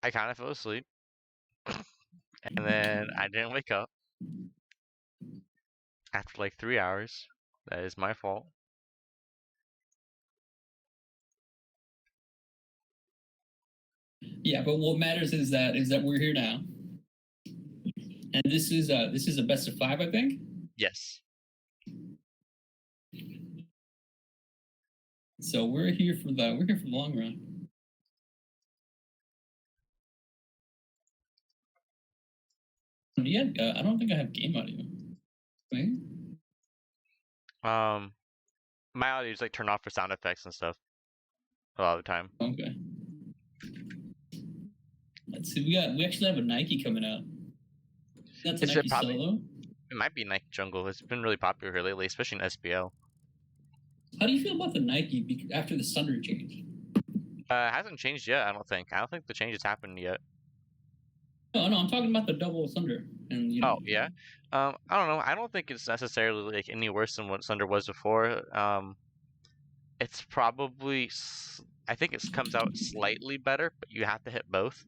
I kind of fell asleep, and then I didn't wake up after like 3 hours. That is my fault. Yeah, but what matters is that we're here now, and this is a best of 5, I think. Yes. So we're here for the long run. Yeah, I don't think I have game audio. Wait. My audio is like turned off for sound effects and stuff a lot of the time. Okay. Let's see. We actually have a Nike coming out. That's a Nike Solo. It might be Nike Jungle. It's been really popular here lately, especially in SPL. How do you feel about the Nike after the Sunder change? It hasn't changed yet, I don't think. I don't think the change has happened yet. No, I'm talking about the double Sunder. And Oh yeah. I don't know. I don't think it's necessarily like any worse than what Sunder was before. It's probably, I think it comes out slightly better, but you have to hit both.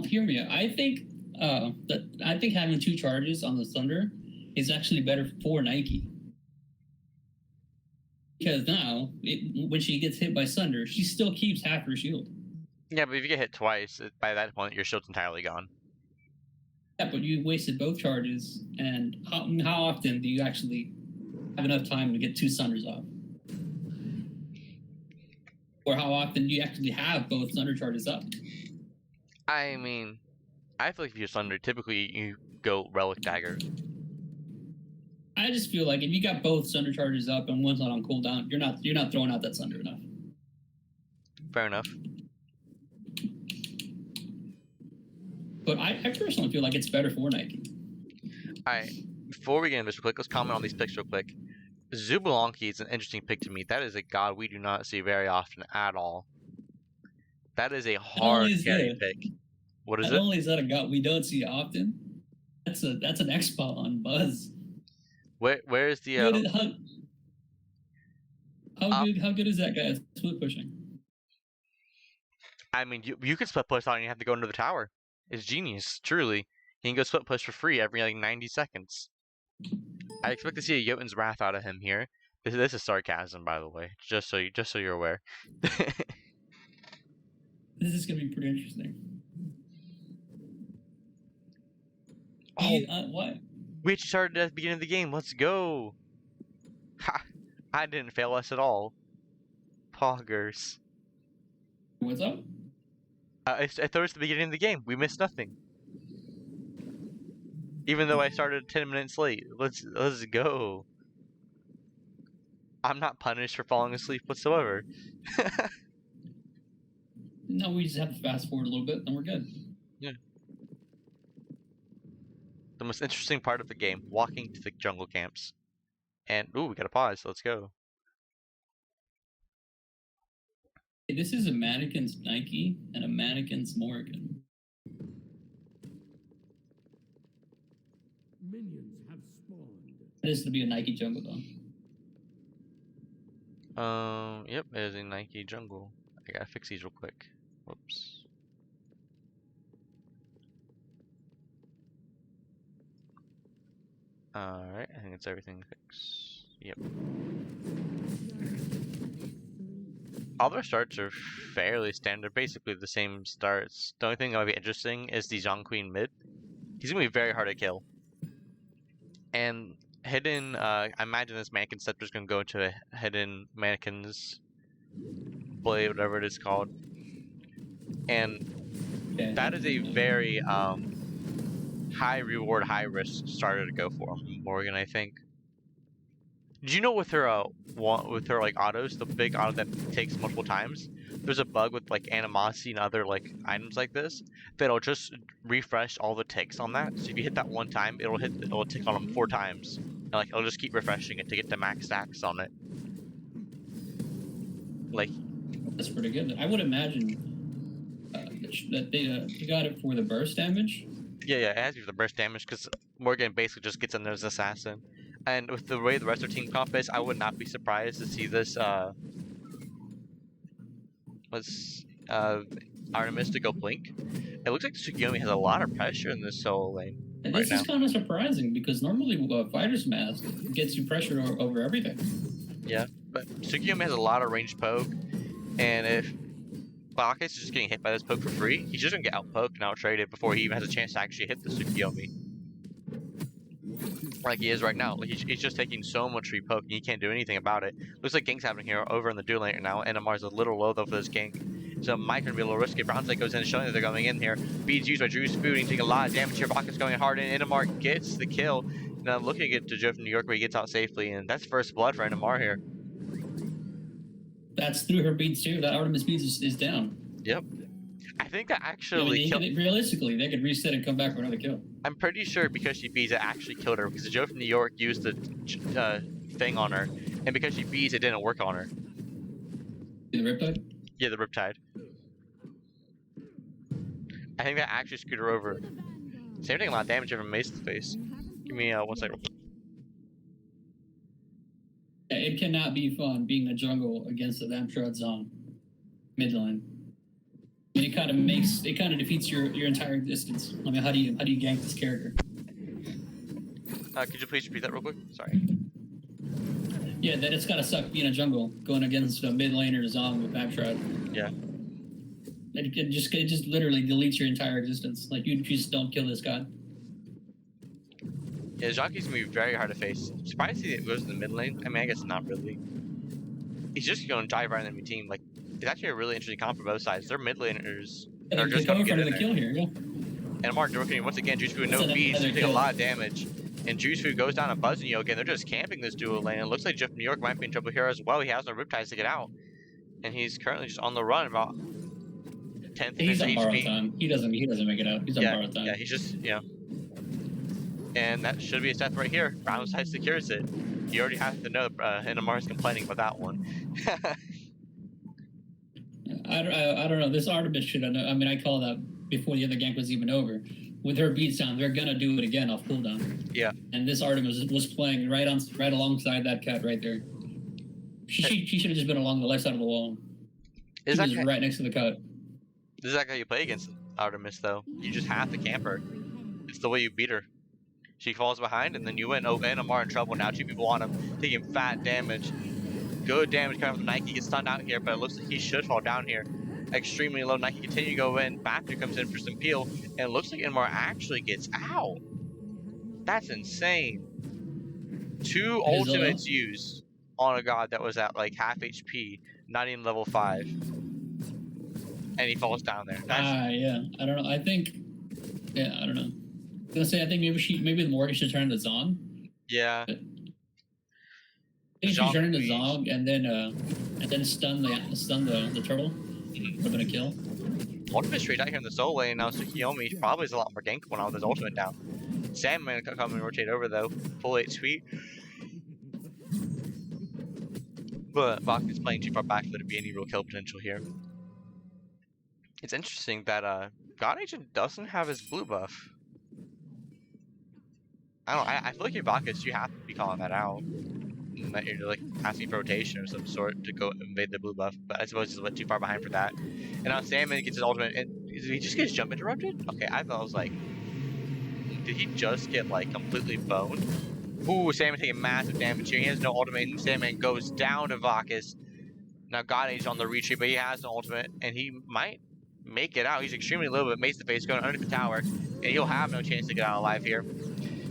Hear me. I think having 2 charges on the Thunder is actually better for Nike. Because now, when she gets hit by Sunder, she still keeps half her shield. Yeah, but if you get hit twice, by that point, your shield's entirely gone. Yeah, but you wasted both charges, and how often do you actually have enough time to get 2 Sunders off? Or how often do you actually have both Sunder charges up? I mean, I feel like if you're Sunder, typically you go Relic Dagger. I just feel like if you got both Sunder charges up and one's not on cooldown, you're not throwing out that Sunder enough. Fair enough. But I personally feel like it's better for Nike. Alright, before we get into this real quick, let's comment on these picks real quick. Xbalanque is an interesting pick to me. That is a god we do not see very often at all. That is a hard carry pick. What is it? Not only is that a god we don't see often, that's an expo on Buzz. Where is the how good is that guy at split pushing? I mean, you can split push on and you have to go into the tower. It's genius, truly. He can go split push for free every like 90 seconds. I expect to see a Jotun's Wrath out of him here. This is sarcasm, by the way, just so you're aware. This is gonna be pretty interesting. Oh, what? We actually started at the beginning of the game. Let's go. Ha! I didn't fail us at all. Poggers. What's up? I thought it was the beginning of the game. We missed nothing. Even though I started 10 minutes late. Let's go. I'm not punished for falling asleep whatsoever. No, we just have to fast forward a little bit, and we're good. Yeah. The most interesting part of the game, walking to the jungle camps. And, ooh, we got a pause, so let's go. This is a Mannequin's Nike and a Mannequin's Morrigan. Minions have spawned. It is to be a Nike jungle, though. Yep, it is a Nike jungle. I gotta fix these real quick. Whoops. Alright, I think it's everything fixed. Yep. All their starts are fairly standard, basically the same starts. The only thing that might be interesting is the Zhong Queen mid. He's gonna be very hard to kill. And hidden, I imagine this Mannequin Scepter is gonna go into a hidden Mannequin's blade, whatever it is called. And that is a very high reward, high risk starter to go for Morgan, I think. Did you know with her like autos, the big auto that takes multiple times, there's a bug with like animosity and other like items like this that'll just refresh all the ticks on that. So if you hit that one time, it'll tick on them 4 times, and like it'll just keep refreshing it to get the max stacks on it. Like, that's pretty good. I would imagine that they got it for the burst damage. Yeah, it has to be for the burst damage because Morgan basically just gets in there as an assassin. And with the way the rest of their team comp is, I would not be surprised to see this. Artemis to go blink. It looks like Tsukiyomi has a lot of pressure in this solo lane. And Right this is now. kind of surprising because normally Fighter's Mask gets you pressure over everything. But Tsukiyomi has a lot of ranged poke, and if Bacchus is just getting hit by this poke for free, he's just gonna get out poked and out traded before he even has a chance to actually hit the Tsukiyomi. Like he is right now. Like he's just taking so much free poke and he can't do anything about it. Looks like gank's happening here over in the dual lane right now. NMR's a little low though for this gank. So might gonna be a little risky. Bronze goes in and showing that they're going in here. Beads used by Drew's food. He's taking a lot of damage here. Bacchus going hard in. NMR gets the kill. Now looking to get to Joe from New York where he gets out safely, and that's first blood for NMR here. That's through her beads too. That Artemis beads is down. I think that I actually mean, killed. realistically, they could reset and come back for another kill. I'm pretty sure because she beats it actually killed her because Joe from New York used the thing on her, and because she beats it didn't work on her. The Riptide? Yeah, the Riptide. I think that actually screwed her over. Same thing, a lot of damage from Mace to the face. Give me 1 second. Yeah, it cannot be fun being a jungle against the Amstrad Zone mid line. I mean, it kind of defeats your entire existence. I mean, how do you gank this character? Could you please repeat that real quick? Sorry. Yeah, that it's gotta suck being a jungle going against a mid laner Zong with Amstrad. Yeah. It just literally deletes your entire existence. Like you just don't kill this god. Yeah, Jockey's gonna be very hard to face. Surprised he goes in the mid lane. I mean, I guess not really. He's just going to dive right in the enemy team. Like, it's actually a really interesting comp for both sides. Their mid laners Yeah, are they're just going coming to for get the in there. kill here. Yeah. And Mark working once again. Juice Food, no That's beads, another taking a kill. lot of damage. And Juice Food goes down and buzzing you again. They're just camping this dual lane. It looks like Jeff New York might be in trouble here as well. He has no riptides to get out. And he's currently just on the run about 10th He's on borrowed HP. time. He doesn't make it out. He's on borrowed time. Yeah, he's just, And that should be his death right here. Brown side secures it. You already have to know NMR's complaining about that one. I don't know. This Artemis should have known. I mean, I call that before the other gank was even over. With her beats down, they're gonna do it again off cooldown. Yeah. And this Artemis was playing right alongside that cat right there. She should have just been along the left side of the wall. Is She that was right next to the cut. This is how you play against Artemis, though. You just have to camp her. It's the way you beat her. She falls behind, and then you win. Oh, NMR in trouble now. 2 people on him, taking fat damage. Good damage coming from Nike. Gets stunned out here, but it looks like he should fall down here. Extremely low. Nike continue to go in. Factory comes in for some peel, and it looks like NMR actually gets out. That's insane. 2 ultimates used on a god that was at like half HP, not even level 5. And he falls down there. Yeah. I don't know. I think. Yeah, I don't know. I was gonna say I think maybe the Morgan should turn to Zong. Yeah. I think she Zong turn into please. Zong and then stun the turtle. We're gonna kill. Ultimate straight out here in the soul lane now. Tsukiyomi probably has a lot more gankable now with his ultimate down. Sandman can come and rotate over though. Full HP. But Bach is playing too far back for there to be any real kill potential here. It's interesting that God Agent doesn't have his blue buff. I don't know, I feel like if Bacchus, you have to be calling that out. And that you're like asking for rotation or some sort to go invade the blue buff. But I suppose he's a bit too far behind for that. And now Sandman gets his ultimate, and did he just get his jump interrupted? Okay, I thought I was like, did he just get like completely boned? Ooh, Sandman taking massive damage here. He has no ultimate, and Sandman goes down to Bacchus. Now God Age on the retreat, but he has no ultimate, and he might make it out. He's extremely low, but Mace to face going under the tower, and he'll have no chance to get out alive here.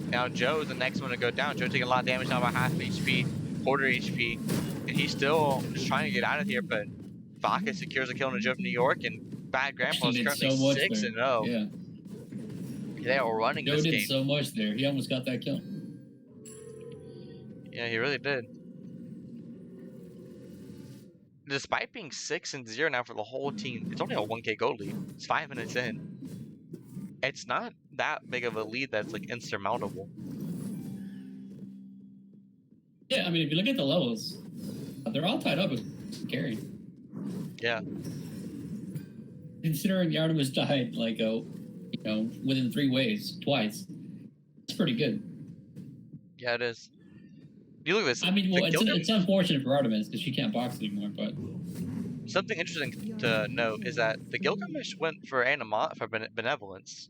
Now Joe's the next one to go down. Joe taking a lot of damage now, about half HP, quarter HP, and he's still just trying to get out of here, but Bacchus secures a kill on Joe from New York, and Bad Grandpa is He did currently so much 6-0. Yeah. They are running Joe this did game. so much there. He almost got that kill. Yeah, he really did. Despite being 6-0 now for the whole team, it's only a 1k gold lead. It's 5 minutes in. It's not that big of a lead that's like insurmountable. Yeah, I mean, if you look at the levels, they're all tied up with carry. Yeah. Considering the Artemis died like within 3 waves twice, it's pretty good. Yeah, it is. You look at this. I mean, well, the kill it's unfortunate for Artemis because she can't box anymore, but something interesting to note is that the Gilgamesh went for benevolence.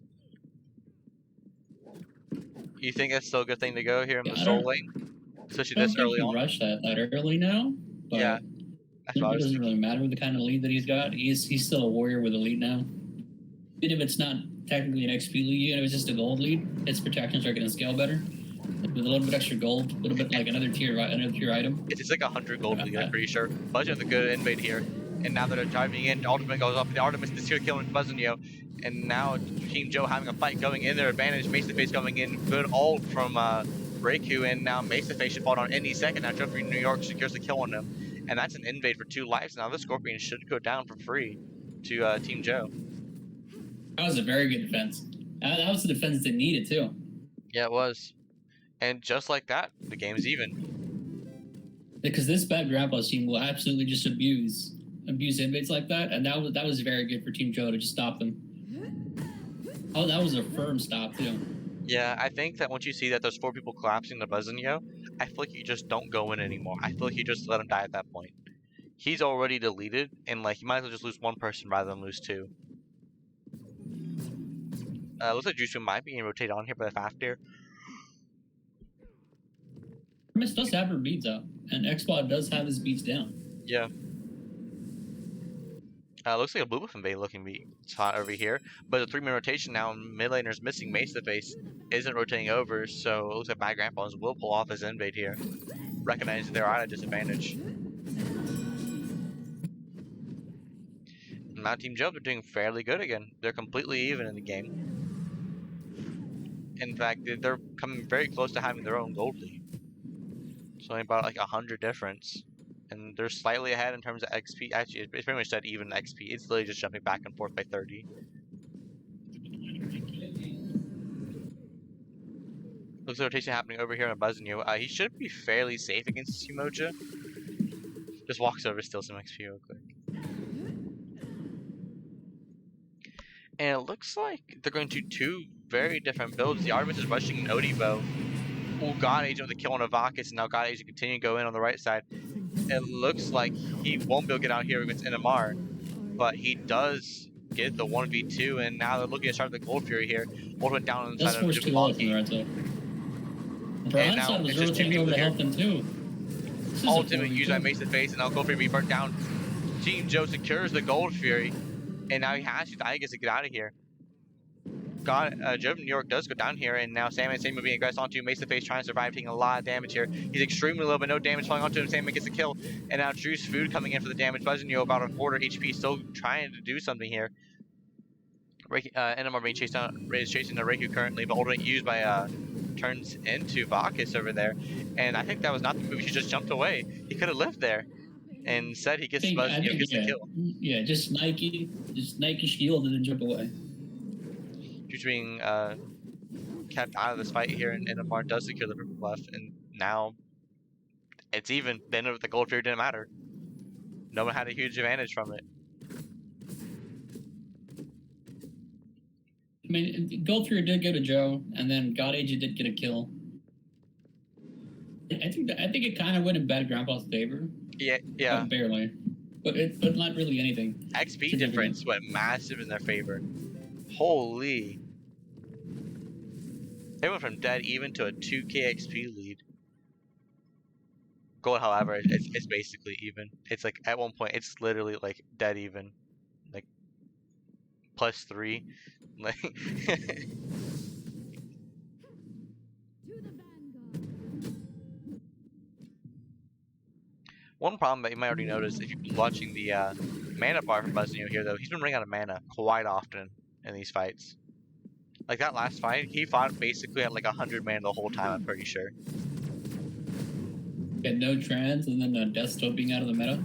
You think that's still a good thing to go here in Yeah, the I soul don't- lane, especially I don't this think early he on? rushed that early now, but Yeah, that's what I it was doesn't thinking. really matter with the kind of lead that he's got. He's still a warrior with a lead now. Even if it's not technically an XP lead, even if it's just a gold lead, its protections are going to scale better. With a little bit extra gold, a little bit like another tier item. It's like 100 gold lead, I'm pretty sure. Budget with a good invade here, and now that they're driving in, Ultimate goes off. The Artemis is here killing Buzzanio, and now Team Joe having a fight going in their advantage. Face coming in, good ult from Reiku, and now Face should fall down any second. Now Joe from New York secures the kill on him, and that's an invade for 2 lives. Now the Scorpion should go down for free to Team Joe. That was a very good defense. That was the defense they needed too. Yeah, it was. And just like that, the game's even. Because this bad grandpa's team will absolutely just abuse inmates like that, and that was very good for Team Joe to just stop them. Oh, that was a firm stop too. Yeah, I think that once you see that there's 4 people collapsing the Buzzanio, I feel like you just don't go in anymore. I feel like you just let him die at that point. He's already deleted, and like you might as well just lose 1 person rather than lose 2. Looks like Jutsu might be getting rotated on here by the Fafnir. Miss does have her beats up, and Xbot does have his beats down. Yeah. Looks like a blue buff invade looking be hot over here, but the 3-man rotation now, mid laner's missing Face isn't rotating over, so it looks like Bad Grandpas will pull off his invade here, recognizing they're at a disadvantage. Now Team Joe are doing fairly good again. They're completely even in the game. In fact, they're coming very close to having their own gold lead. It's only about like 100 difference. And they're slightly ahead in terms of XP. Actually, it's pretty much said even XP. It's literally just jumping back and forth by 30. Looks like rotation happening over here on Buzzanio. He should be fairly safe against Umoja. Just walks over, steals some XP real quick. And it looks like they're going to 2 very different builds. The Artemis is rushing an Odibo. Oh, God Agent with a kill on Avakis, and now God Agent continue to go in on the right side. It looks like he won't be able to get out here against NMR, but he does get the 1v2, and now they're looking to start the Gold Fury here. One went down on the That's side of forced 2 ults on the right side. Brian now side was it's just 2 rotating over people to here. help them too. This is a Ultimate 4v2. used by Face, and now Gold Fury be burnt down. Team Joe secures the Gold Fury, and now he has to Aegis to get out of here. Joe from New York does go down here, and now Sandman being aggressed onto Face trying to survive, taking a lot of damage here. He's extremely low, but no damage falling onto him. Sandman gets a kill, and now Drew's Food coming in for the damage. Buzzanio about a quarter HP, still trying to do something here. NMR being chasing the Reiku currently, but ultimate used by turns into Vakis over there, and I think that was not the move. He just jumped away. He could have lived there. And instead he gets Buzzanio gets the kill. Yeah, just Nike shield and then jump away. Due being kept out of this fight here, and NMR does secure the purple buff, and now it's even. The end of the Gold Fury didn't matter. No one had a huge advantage from it. I mean, Gold Fury did go to Joe, and then God Agent did get a kill. I think it kind of went in Bad Grandpa's favor. Yeah. Barely, but not really anything. XP difference went massive in their favor. Holy. They went from dead even to a 2k XP lead. Gold, however, it's basically even. It's like at one point it's literally like dead even, like +3, like. One problem that you might already notice if you've been watching the mana bar from Buzzanio here, though, he's been running out of mana quite often in these fights. Like that last fight, he fought basically at like 100 mana the whole time, I'm pretty sure. Had no trans, and then Deathstroke being out of the meta.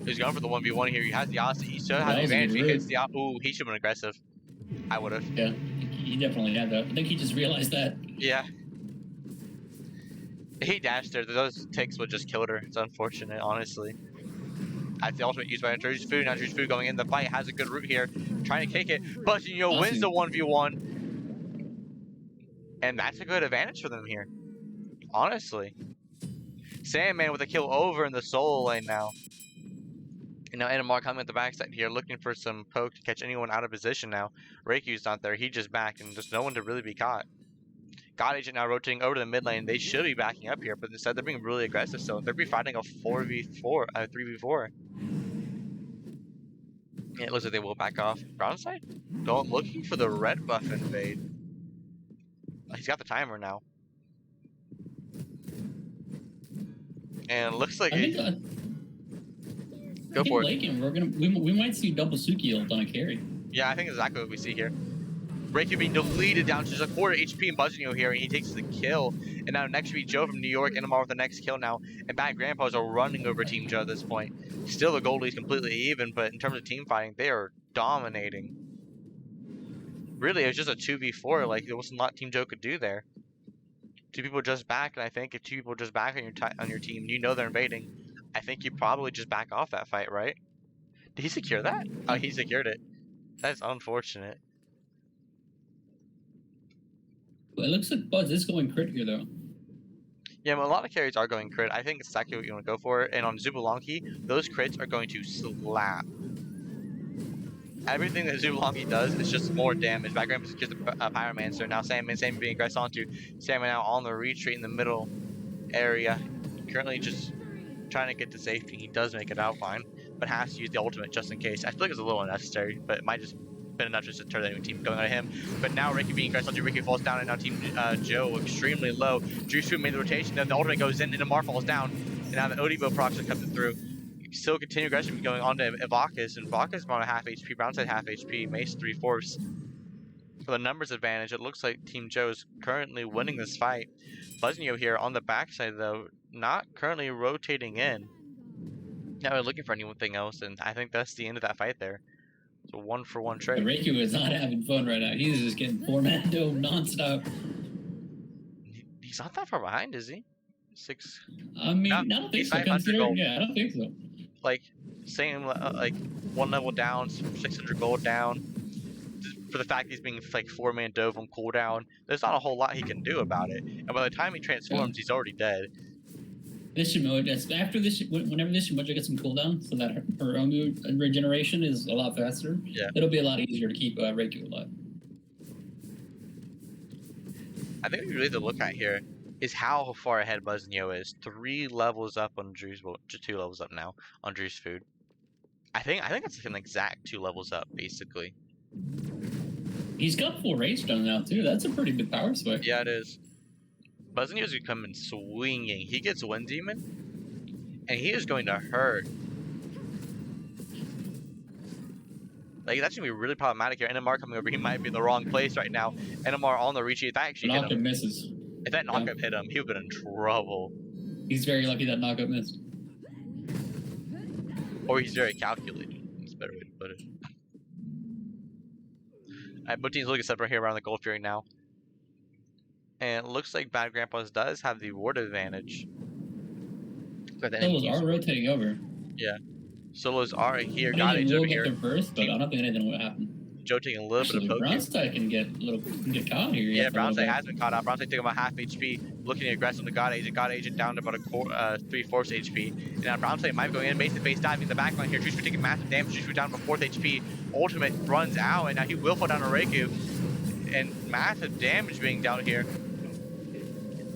He's going for the 1v1 here. He has the Odyssey. He still has the advantage. He hits the Ooh, he should have been aggressive. I would have. Yeah, he definitely had that. I think he just realized that. Yeah. He dashed her. Those ticks would just killed her. It's unfortunate, honestly. That's the ultimate used by Drew's Food. Now Drew's Food going in the fight. Has a good route here. Trying to kick it. Buzzanio wins the 1v1. And that's a good advantage for them here. Honestly. Sandman with a kill over in the solo lane now. And now Animar coming at the backside here, looking for some poke to catch anyone out of position now. Reiku's not there. He just backed, and there's no one to really be caught. God Agent now rotating over to the mid lane. They should be backing up here, but instead they're being really aggressive still. They're be fighting a 4v4, 3v4. Yeah, it looks like they will back off. Brown side? Going looking for the red buff invade. He's got the timer now. And it looks like I think, go for it. Lakin, we might see double Suki ult on a carry. Yeah, I think exactly what we see here. Reiku being deleted down to just a quarter HP and Buzzino here, and he takes the kill. And now next will be Joe from New York, Inamar with the next kill now. And Bad Grandpas are running over Team Joe at this point. Still the goalie's completely even, but in terms of team fighting, they are dominating. Really, it was just a 2v4, like there wasn't a lot Team Joe could do there. Two people just back, and I think if two people just back on your team, you know they're invading. I think you probably just back off that fight, right? Did he secure that? Oh, he secured it. That's unfortunate. Well, it looks like Buzz is going crit here though. Yeah, but a lot of carries are going crit. I think it's exactly what you want to go for. And on Xbalanque, those crits are going to slap. Everything that Xbalanque does is just more damage. Background is just a Pyromancer. Now Sam being aggressed onto. Sam now on the retreat in the middle area. Currently just trying to get to safety. He does make it out fine, but has to use the ultimate just in case. I feel like it's a little unnecessary, but it might just been enough just to turn the enemy team going at him. But now Ricky being aggressed onto Ricky falls down, and now Team Joe extremely low. Juice made the rotation, then the ultimate goes in, and Amar falls down. And now the Odibo procs are coming through. Still continue aggression going on to Evakus, and Evakus on a half HP, Brownside half HP, Mace 3/4. For the numbers advantage, it looks like Team Joe is currently winning this fight. Buzzino here on the backside though, not currently rotating in. Now we're looking for anything else, and I think that's the end of that fight there. It's a 1-for-1 trade. Reiku is not having fun right now. He's just getting 4-man dome nonstop. He's not that far behind, is he? 6. I mean, I don't think so. 500 gold. Yeah, I don't think so. Like same, like 1 level down, 600 gold down. For the fact he's being like 4-man dove on cooldown, there's not a whole lot he can do about it. And by the time he transforms, he's already dead. This Shimoja, after this, whenever this Shimoja gets some cooldown, so that her Omu regeneration is a lot faster, yeah, it'll be a lot easier to keep Reiku alive. I think what we really have to look at here is how far ahead Buzzino is. 3 levels up on Drew's, well, just 2 levels up now on Drew's food. I think it's like an exact 2 levels up, basically. He's got full rage done now too. That's a pretty big power switch. Yeah, it is. Buzzino's coming swinging. He gets Wind Demon, and he is going to hurt. Like, that's going to be really problematic here. Enamar coming over, he might be in the wrong place right now. Enamar on the retreat, if that actually hit him. Misses. If that knockup hit him, he would have been in trouble. He's very lucky that knockup missed. Or he's very calculated. That's a better way to put it. Alright, both teams looking separate here around the Gold Fury now. And it looks like Bad Grandpa's does have the ward advantage. Solos are rotating over. Yeah. Solos are here. I God think Age it will over get here. their first, but I don't think anything will happen. Joe taking a little bit of poke. Brownside can get caught here. Yeah, Brownside has been caught out. Brownside taking about half HP, looking aggressive on the God Agent. God Agent down to about a 3/4 HP. And now Brownside might go in, base to base, diving in the back line here. Juice taking massive damage. Juice down to 4th HP. Ultimate runs out, and now he will fall down to Reiku. And massive damage being dealt here.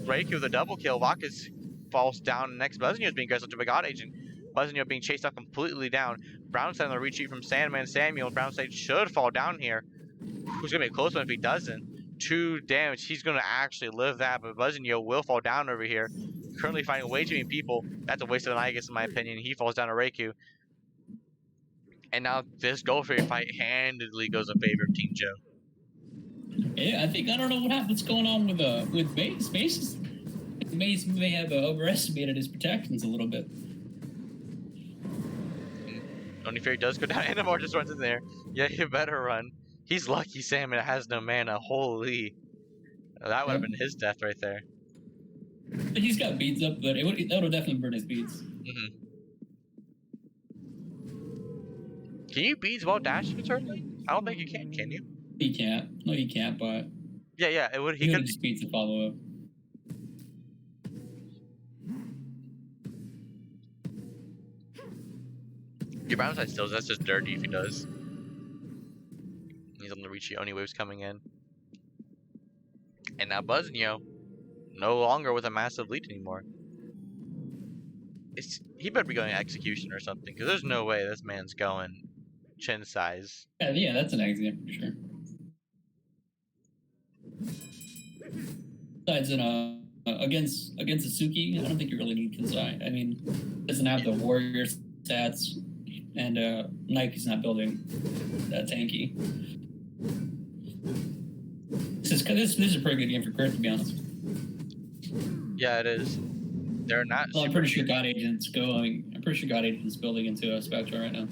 Reiku with a double kill. Vakas falls down. Next, Buzzino is being aggressive to a God Agent. Buzzino being chased up completely down. Brownside on the retreat from Sandman Samuel. Brownside should fall down here. Who's going to be a close one if he doesn't? 2 damage. He's going to actually live that, but Buzzino will fall down over here. Currently fighting way too many people. That's a waste of an Aegis in my opinion. He falls down to Reiku. And now this Gold Fury fight handedly goes in favor of Team Joe. Yeah, I don't know what's going on with Mace. Mace may have overestimated his protections a little bit. Only Fury does go down. Enamar just runs in there. Yeah, you better run. He's lucky Salmon has no mana. Holy. That would have been his death right there. But he's got beads up, but that would definitely burn his beads. Can you beads while dashing eternally? I don't think you can you? He can't. No, he can't, but Yeah, it would. he He could could. have speeds to follow up. Your brown side still, that's just dirty if he does. He's on the reach. Only waves coming in. And now Buzzio, no longer with a massive lead anymore. He better be going execution or something, because there's no way this man's going chin size. Yeah, that's an exit for sure. Besides, against Suzuki, I don't think you really need Kensai. I mean, doesn't have the warrior stats, and Nike's not building that tanky. This is a pretty good game for Kurt, to be honest. Yeah, it is. They're not. Well, I'm pretty sure God Agent's going. I'm pretty sure God Agent's building into a Spectre right now.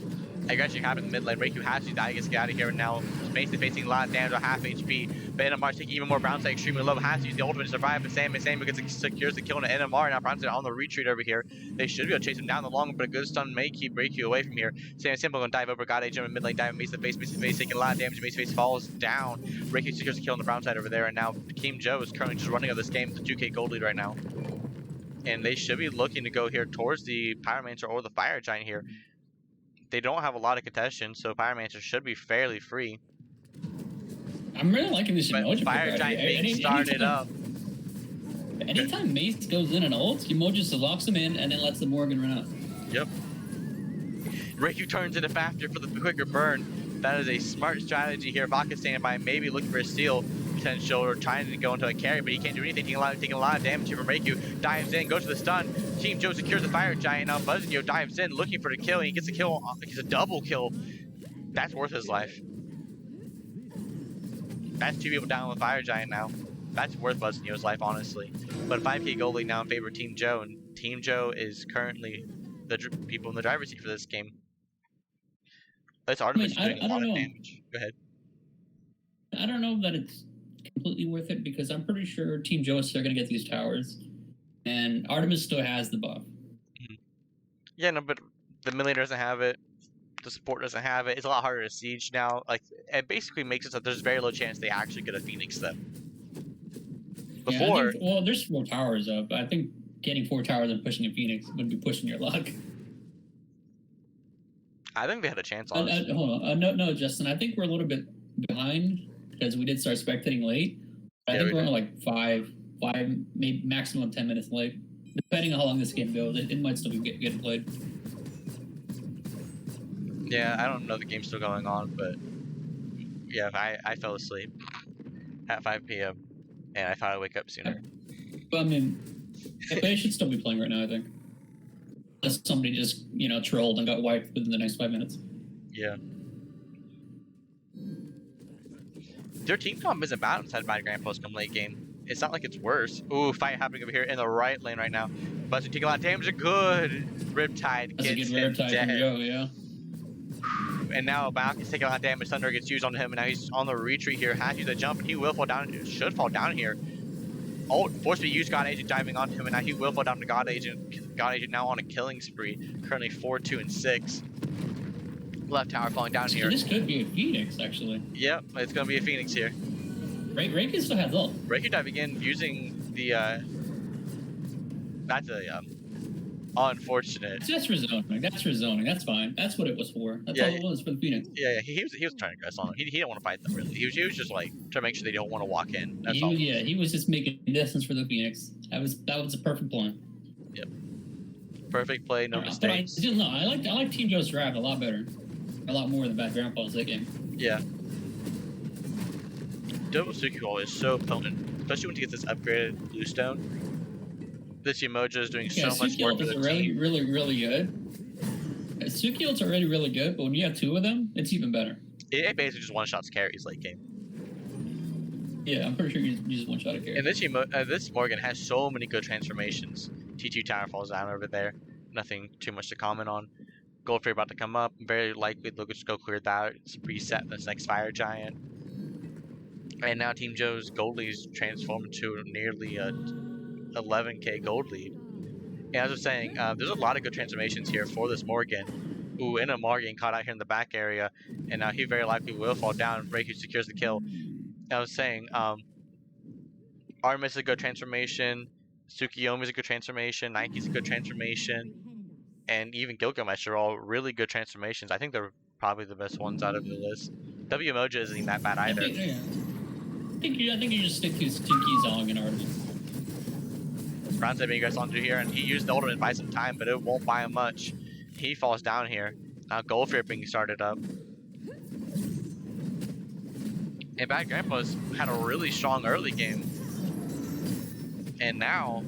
I got you happening in the mid lane. Reiku has to die, gets out of here, and now basically facing a lot of damage on half HP. But NMR's taking even more Brown Side extremely low. Has to use the ultimate to survive, but Sam secures the kill on NMR. Now Brown Side on the retreat over here. They should be able to chase him down the long, but a good stun may keep Reiku away from here. Sam Simple gonna dive over God Agent in mid lane, dive Mace to face, taking a lot of damage. Mace to face falls down. Reiku secures the kill on the Brown Side over there, and now Team Joe is currently just running on this game with the 2K gold lead right now. And they should be looking to go here towards the Pyromancer or the Fire Giant here. They don't have a lot of contention, so Pyromancer should be fairly free. I'm really liking this But emoji. Fire Giant being started up. Anytime Mace goes in and ults, Emoji just locks him in and then lets the Morgan run out. Yep. Reiku turns into Factor for the quicker burn. That is a smart strategy here. Vodka standing by, maybe looking for a steal potential or trying to go into a carry, but he can't do anything. Taking a lot of damage here from Reiku. Dives in, goes to the stun. Team Joe secures the Fire Giant. Now Buzzio dives in, looking for the kill. And he gets a kill. He's a double kill. That's worth his life. That's 2 people down with Fire Giant now. That's worth Buzzio's life, honestly. But 5K goal lead now in favor of Team Joe, and Team Joe is currently the people in the driver's seat for this game. This Artemis is doing a lot of damage. Go ahead. I don't know that it's completely worth it because I'm pretty sure Team Joe is still going to get these towers, and Artemis still has the buff. Yeah, no, but the mid lane doesn't have it. The support doesn't have it. It's a lot harder to siege now. Like, it basically makes it so there's very low chance they actually get a Phoenix then. Before, well, there's 4 towers up. I think getting 4 towers and pushing a Phoenix would be pushing your luck. I think they had a chance on it. Hold on. No, Justin. I think we're a little bit behind because we did start spectating late. I think we're only like 5, maybe maximum 10 minutes late. Depending on how long this game goes, it might still be getting played. Yeah, I don't know the game's still going on, but yeah, I fell asleep at 5 p.m. and I thought I'd wake up sooner. But I mean, they should still be playing right now, I think. Unless somebody just, trolled and got wiped within the next 5 minutes. Yeah. Their team comp isn't bad inside Bad Grandpa's come late game. It's not like it's worse. Ooh, fight happening over here in the right lane right now. Buzzing taking a lot of damage. Good Riptide That's gets a good Riptide dead. from Joe, yeah. And now Balk is taking a lot of damage. Thunder gets used on him, and now he's on the retreat here. Has to use a jump, and he will fall down. Should fall down here. Oh, forced to use God Agent diving onto him, and now he will fall down to God Agent. God Agent now on a killing spree. Currently 4, 2, and 6. Left tower falling down here. This could be a Phoenix, actually. Yep, it's going to be a Phoenix here. Reiku still has ult. Reiku diving in using the, that's a, unfortunate. That's for zoning. That's fine. That's what it was for. That's all it was for the Phoenix. Yeah, he was trying to aggress on them. He didn't want to fight them, really. He was just, like, trying to make sure they don't want to walk in. That's all. Yeah, he was just making distance for the Phoenix. That was a perfect plan. Yep. Perfect play, no mistakes. But I like Team Joe's draft a lot better. A lot more than Bad Grandpa's that game. Yeah. Double Suki is so potent, especially when he gets this upgraded bluestone. This Umoja is doing so much work for the team. Really, really good. Suki ult's already really good, but when you have 2 of them, it's even better. It basically just one-shots carries late game. Yeah, I'm pretty sure you just one-shot a carry. And this Morgan has so many good transformations. T2 tower falls down over there. Nothing too much to comment on. Gold Fairy about to come up. Very likely they'll just go clear that. It's reset this next Fire Giant. And now Team Joe's gold lead is transformed to nearly a 11k gold lead. And as I was saying, there's a lot of good transformations here for this Morgan. Ooh, and a Morgan caught out here in the back area. And now he very likely will fall down. Reiku secures the kill. I was saying, Artemis is a good transformation. Tsukiyomi is a good transformation. Nike's a good transformation. and even Gilgamesh are all really good transformations. I think they're probably the best ones out of the list. W Moja isn't even that bad I either. think, yeah. I think you just stick to Stinky Zong and Artemis. Brown's having you guys on to here, and he used the ultimate to buy some time, but it won't buy him much. He falls down here. Now Goldfear being started up. And Bad Grandpa's had a really strong early game. And now,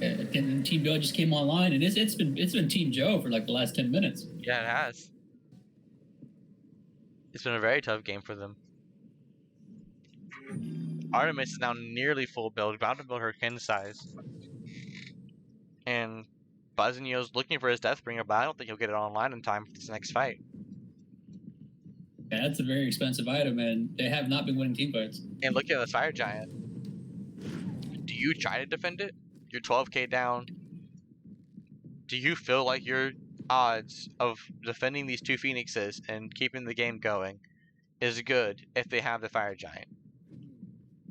And then Team Joe just came online, and it's been Team Joe for like the last 10 minutes. yeah, it has. It's been a very tough game for them. Artemis is now nearly full build, about to build her kin size. And Buzzinio's looking for his Deathbringer, but I don't think he'll get it online in time for this next fight. Yeah, that's a very expensive item, and they have not been winning team fights. And look at the Fire Giant. Do you try to defend it? You're 12k down. Do you feel like your odds of defending these two Phoenixes and keeping the game going is good if they have the Fire Giant?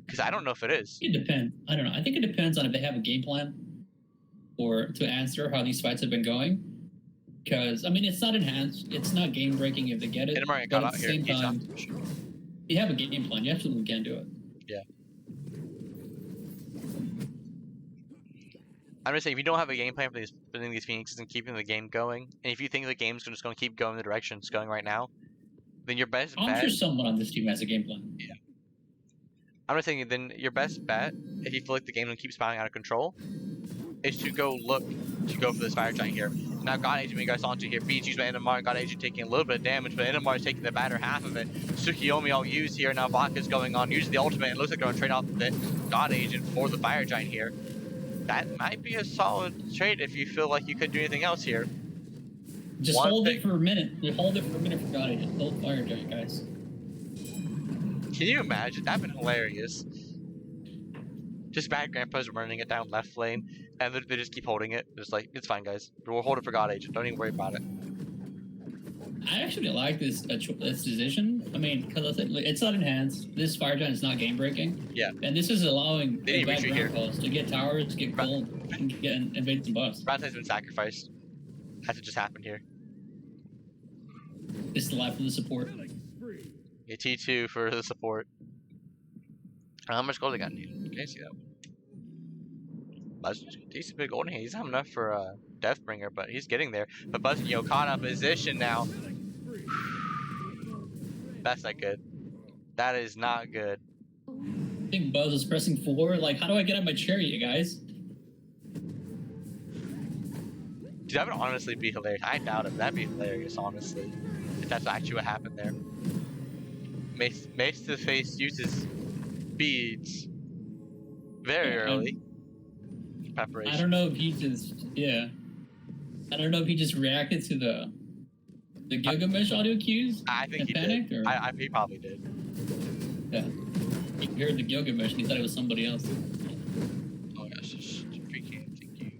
Because I don't know if it is. It depends. I don't know. I think it depends on if they have a game plan or to answer how these fights have been going. Because, I mean, it's not enhanced. It's not game breaking if they get it. Inamari But got at out the here. same He's time, out. you have a game plan. You absolutely can do it. I'm just saying, if you don't have a game plan for defending these Phoenixes and keeping the game going, and if you think the game's just going to keep going the direction it's going right now, then your best I'm bet. sure someone on this team has a game plan. I'm just saying, then your best bet, if you feel like the game will keep spiraling out of control, is to go for this Fire Giant here. Now God Agent we guys onto here. Beats used by Inamar, God Agent taking a little bit of damage, but Inamar is taking the better half of it. Tsukiyomi all used here, now Baka's going on, using the ultimate. It looks like they're going to trade off the God Agent for the Fire Giant here. That might be a solid trade if you feel like you could do anything else here. Just One hold thing- it for a minute. Hold it for a minute for God Agent. Hold Fire Giant, guys. Can you imagine? That'd been hilarious. Just Bad Grandpa's running it down left lane, and they just keep holding it. Just like, it's fine, guys. We'll hold it for God Agent. Don't even worry about it. I actually like this decision. I mean, because it's not enhanced. This Fire Giant is not game breaking. Yeah. And this is allowing They need bad retreat here. grandpas to get towers, get gold, and invade some buffs. Brown's been sacrificed. That's what just happened here. This is the life of the support. Yeah, T2 for the support. How much gold they got needed? Can I see that one? Buzz, decent big gold. He's not enough for Deathbringer, but he's getting there. But Buzz, caught out of position now. That's not good. That is not good. I think Buzz is pressing forward. Like, how do I get on my chariot, guys? Dude, that would honestly be hilarious. I doubt it. That'd be hilarious, honestly. If that's actually what happened there. Mace to the face uses beads very early. Preparation. I don't know if he just, yeah. I don't know if he just reacted to the Gilgamesh audio cues I think and he panicked, did. or He probably did. yeah. He heard the Gilgamesh and he thought it was somebody else. Oh gosh, just freaking thank you.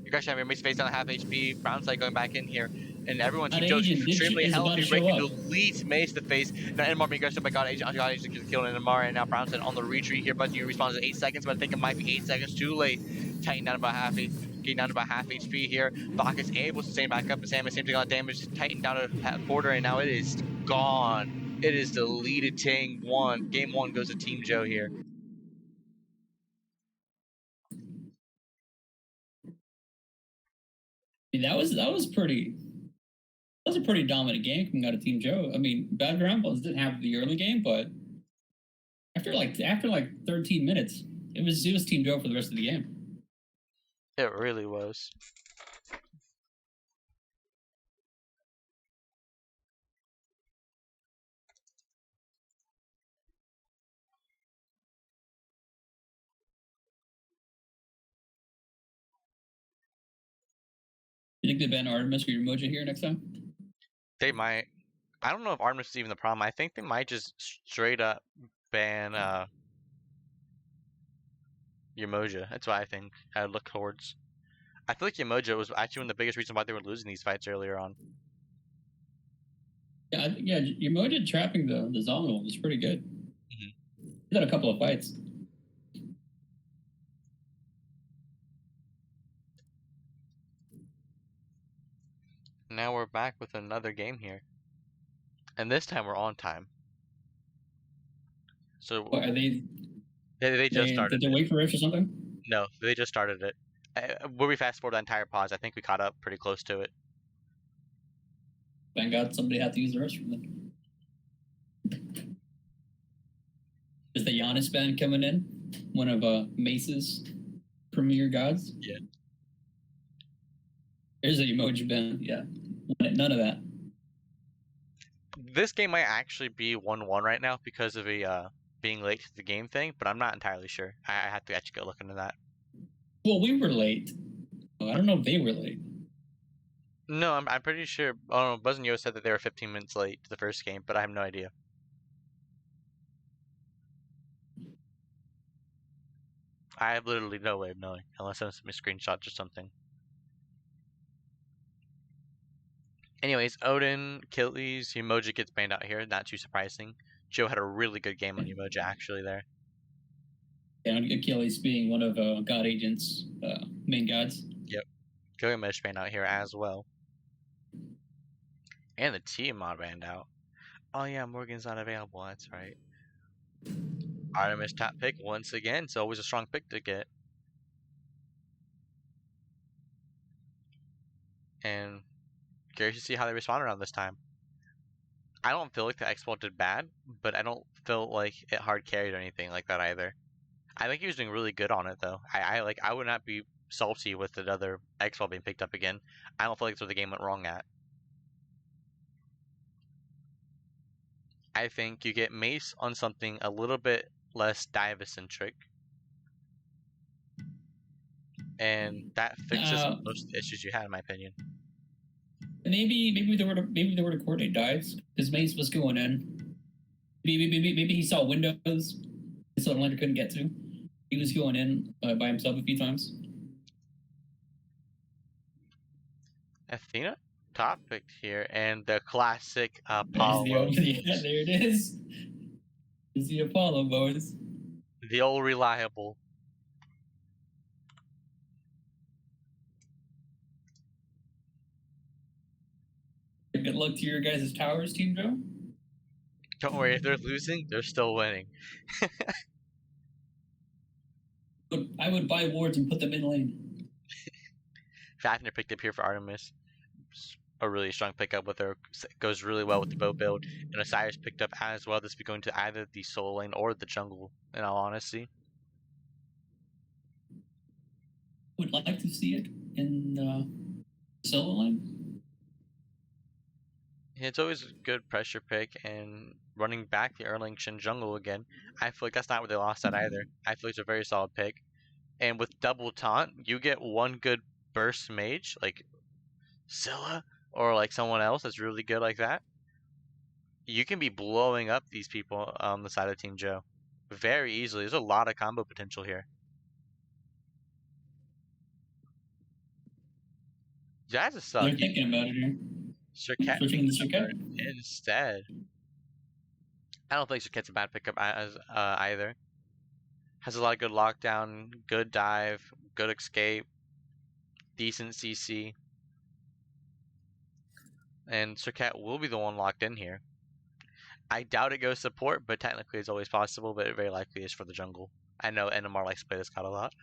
Your guys have your Mace face down at half HP. Brown's like going back in here. And everyone's God Joe's Agent extremely is about healthy, to show breaking up. the elite Mace to face. Now Inamar being aggressive by God Agent. God Agent gets killed Inamar, and now Brownson on the retreat here. But you responds in 8 seconds, but I think it might be 8 seconds too late. Tighten down about half getting down to about half HP here. Bach is able to stay back up, and Sam is same thing on damage, tighten down to half quarter, and now it is gone. It is deleted. Game one goes to Team Joe here. I mean, that was pretty. That was a pretty dominant game coming out of Team Joe. I mean, Bad Grandpas didn't have the early game, but after like 13 minutes, it was Team Joe for the rest of the game. It really was. You think they ban Artemis or Umoja here next time? They might. I don't know if Artemis is even the problem. I think they might just straight up ban Umoja. That's what I think. I would look towards. I feel like Umoja was actually one of the biggest reasons why they were losing these fights earlier on. Yeah, Umoja trapping the Zonal was pretty good. Mhm. He had a couple of fights. now we're back with another game here. And this time we're on time. So What, are they? they just started. Did they wait for us or something? No, they just started it. Where we fast forward the entire pause, I think we caught up pretty close to it. Thank God somebody had to use the restroom then. Is the Giannis band coming in? One of Mace's premier gods? Yeah. There's the emoji band, yeah. None of that. This game might actually be 1-1 right now because of a being late to the game thing, but I'm not entirely sure. I have to actually go look into that. Well, we were late. I don't know if they were late. No, I'm pretty sure. Oh, no, Buzz and Yo said that they were 15 minutes late to the first game, but I have no idea. I have literally no way of knowing unless I send me screenshots or something. Anyways, Odin, Achilles, Umoja gets banned out here. Not too surprising. Joe had a really good game on Umoja actually there. And Achilles being one of God Agent's main gods. Gilgamesh banned out here as well. And the Tiamat banned out. Oh yeah, Morgan's not available, that's right. Artemis top pick once again. It's always a strong pick to get. And curious to see how they respond around this time. I don't feel like the X-Ball did bad, but I don't feel like it hard carried or anything like that either. I think he was doing really good on it though. I would not be salty with another X-Ball being picked up again. I don't feel like that's where the game went wrong at. I think you get Mace on something a little bit less dive-centric. And that fixes most of the issues you had, in my opinion. Maybe they were to coordinate dives because Mace was going in. Maybe he saw windows so Lander couldn't get to. He was going in by himself a few times. Athena top picked here, and the classic Yeah, Apollo. there it is. It's the Apollo, boys. The old reliable. Good luck to your guys' towers, Team Joe. Don't worry, if they're losing, they're still winning. I would buy wards and put them in lane. Fafnir picked up here for Artemis. A really strong pickup with her. Goes really well with the bow build. And Osiris picked up as well. This will be going to either the solo lane or the jungle, in all honesty. Would like to see it in solo lane. It's always a good pressure pick, and running back the Erling Shin jungle again. I feel like that's not where they lost at either. I feel like it's a very solid pick. And with double taunt, you get one good burst mage, like Scylla, or like someone else that's really good like that. You can be blowing up these people on the side of Team Joe very easily. There's a lot of combo potential here. Jazz is They're sucky. thinking about it here. Serket Switching to Serket. instead. I don't think Serket's a bad pickup as either. Has a lot of good lockdown, good dive, good escape, decent CC. And Serket will be the one locked in here. I doubt it goes support, but technically it's always possible, but it very likely is for the jungle. I know NMR likes to play this card a lot.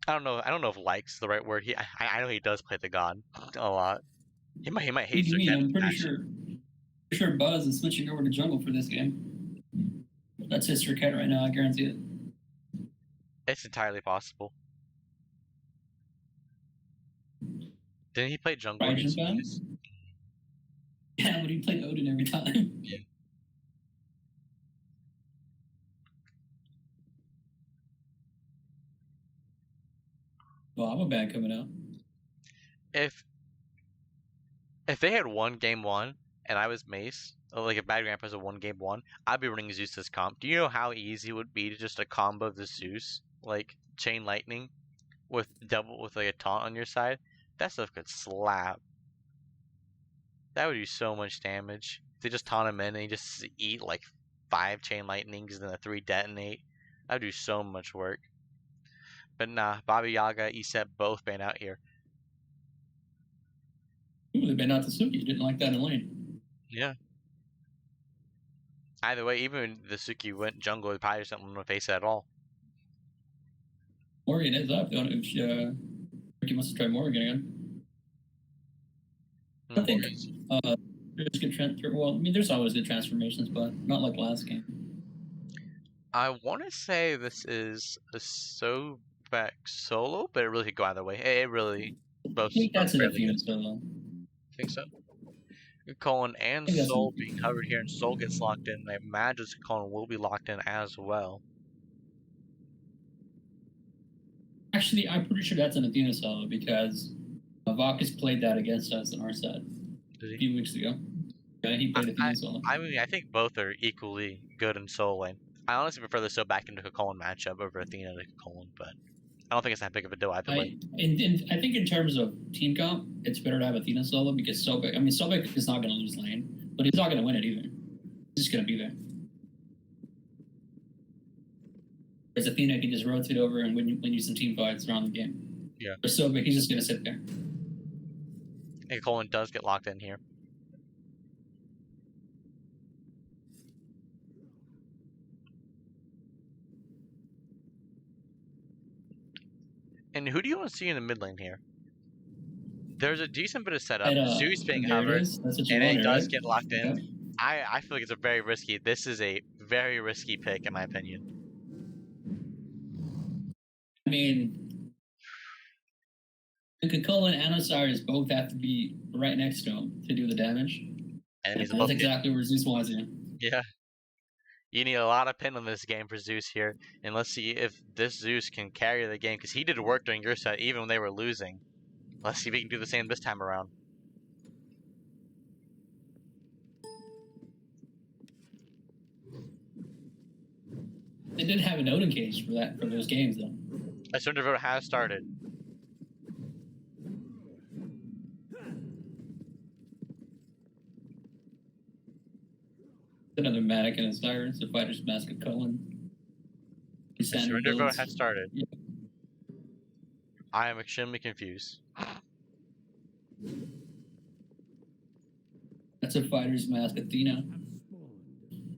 I don't know if likes the right word. I know he does play the god a lot. He might hate Serket. I'm pretty sure Buzz is switching over to jungle for this game. That's his Serket right now, I guarantee it. It's entirely possible. Didn't he play jungle? Raijin against fan? Venus? Yeah, but he played Odin every time. Yeah. Well, I'm a bad coming out. If they had won game one and I was Mace, or like if Bad Grandpa's a won game one, I'd be running Zeus as comp. Do you know how easy it would be to just a combo the Zeus, like Chain Lightning, with like a taunt on your side? That stuff could slap. That would do so much damage. They just taunt him in and he just eat like 5 Chain Lightnings and then a 3 detonate. That would do so much work. But nah, Baba Yaga, Iset both ban out here. Ooh, they banned out the Suki. Didn't like that in lane. Yeah. Either way, even when the Suki went jungle, he probably just didn't want to face it at all. Morgan is up. Ricky wants to try Morgan again. I think there's good transfer. Well, I mean, there's always good transformations, but not like last game. I want to say this is a Sobek solo, but it really could go either way. It really both. I think that's an fairly Athena good. solo. I think so. Colin and I think that's Soul an- being covered here, and Soul gets locked in. I imagine Colin will be locked in as well. Actually, I'm pretty sure that's an Athena solo because Vakas played that against us in our set Did a he? few weeks ago. Yeah, he played Athena solo. I mean, I think both are equally good in Soul lane. I honestly prefer the Sobek into Colin matchup over Athena to Colin, but I don't think it's that big of a deal either way. I think in terms of team comp, it's better to have Athena solo because Sobek. I mean, Sobek is not going to lose lane, but he's not going to win it either. He's just going to be there. Whereas Athena can just rotate over and win you some team fights around the game. Yeah. For Sobek, he's just going to sit there. And Colin does get locked in here. And who do you want to see in the mid lane here? There's a decent bit of setup. Zeus being hovered, and it does get locked in. Okay. I feel like it's a very risky. This is a very risky pick, in my opinion. I mean, Colin and Osiris both have to be right next to him to do the damage. And he's That's exactly where Zeus wants you. Yeah. You need a lot of pin on this game for Zeus here, and let's see if this Zeus can carry the game, because he did work during your set even when they were losing. Let's see if he can do the same this time around. They didn't have an Odin cage for those games though. A surrender vote has started. Another Manic and Osiris, the Fighter's Mask of Cullen. A surrender vote builds. has started. Yeah. I am extremely confused. That's a Fighter's Mask Athena. Have spawned.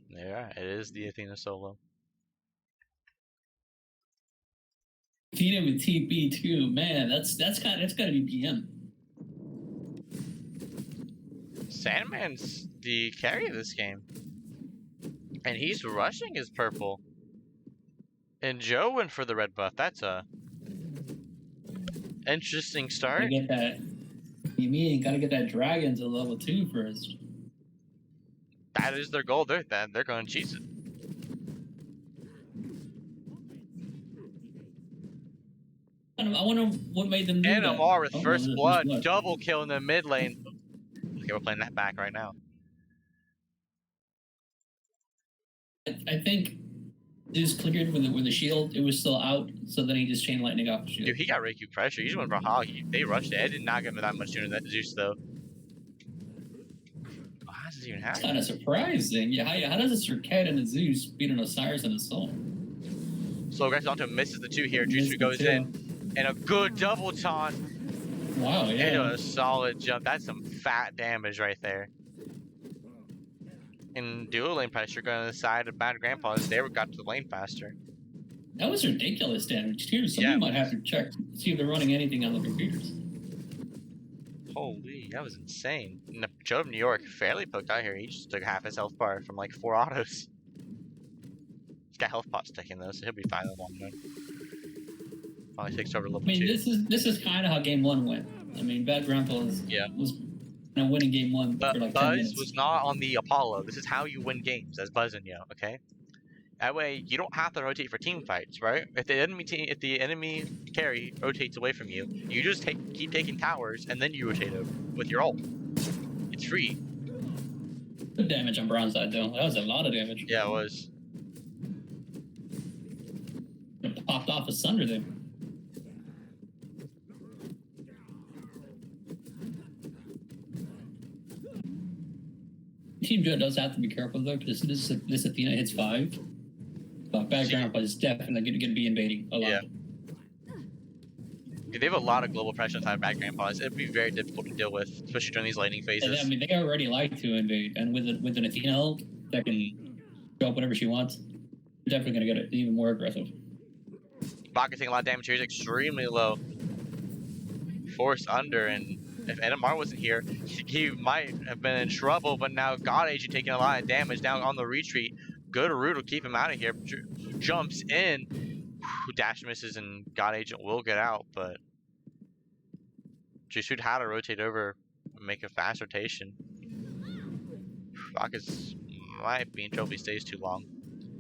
Yeah, it is the Athena solo. Athena with TP too, man. That's gotta be PM. Sandman's the carry of this game. And he's rushing his purple. And Joe went for the red buff. That's a interesting start. Gotta get that. You mean gotta get that dragon to level 2 first. That is their goal. They're going to cheese it. I wonder what made them do that. NMR with Oh, first there's blood, double kill in the mid lane. Okay, we're playing that back right now. I think Zeus cleared with the shield. It was still out, so then he just chain lightning off the shield. Dude, he got Reiki pressure. He just went for Hog. They rushed it. It did not give him that much sooner than Zeus, though. Oh, how does this even It's happen? kind of surprising. Yeah, how does a Circad and a Zeus beat an Osiris and a Soul? So aggressive onto misses the 2 here. Missed Juicer the goes two. in. And a good double taunt. Wow, And yeah. a solid jump. That's some fat damage right there. And dual lane pressure going on the side of Bad Grandpa's. They got to the lane faster. That was ridiculous damage too. Somebody Yeah. might have to check, see if they're running anything on the computers. Holy, that was insane. And Joe of New York fairly poked out here. He just took half his health bar from like 4 autos. He's got health pot sticking though, so he'll be fine in the long run. Probably takes over level I mean, 2. this is kind of how game 1 went. I mean, Bad Grandpa was winning game 1 But for like 10 Buzz minutes. was not on the Apollo. This is how you win games as Buzz and Yo, okay? That way, you don't have to rotate for team fights, right? If the enemy carry rotates away from you, you just keep taking towers and then you rotate over with your ult. It's free. Good damage on Bronzeside though. That was a lot of damage. Yeah, it was. It popped off a Sunder there. Team Joe does have to be careful though, because as soon as this Athena hits 5, background play is definitely going to be invading a lot. Yeah. They have a lot of global pressure inside background pause. It'd be very difficult to deal with, especially during these lightning And, phases. I mean, they already like to invade, and with an Athena ult that can show up whenever she wants, they're definitely going to get it even more aggressive. Baka taking a lot of damage here. He's extremely low. Forced under, and if NMR wasn't here, he might have been in trouble, but now God Agent taking a lot of damage now on the retreat. Good route will keep him out of here. Jumps in. Dash misses, and God Agent will get out, but Jusude had to rotate over and make a fast rotation. Baka's might be in trouble if he stays too long.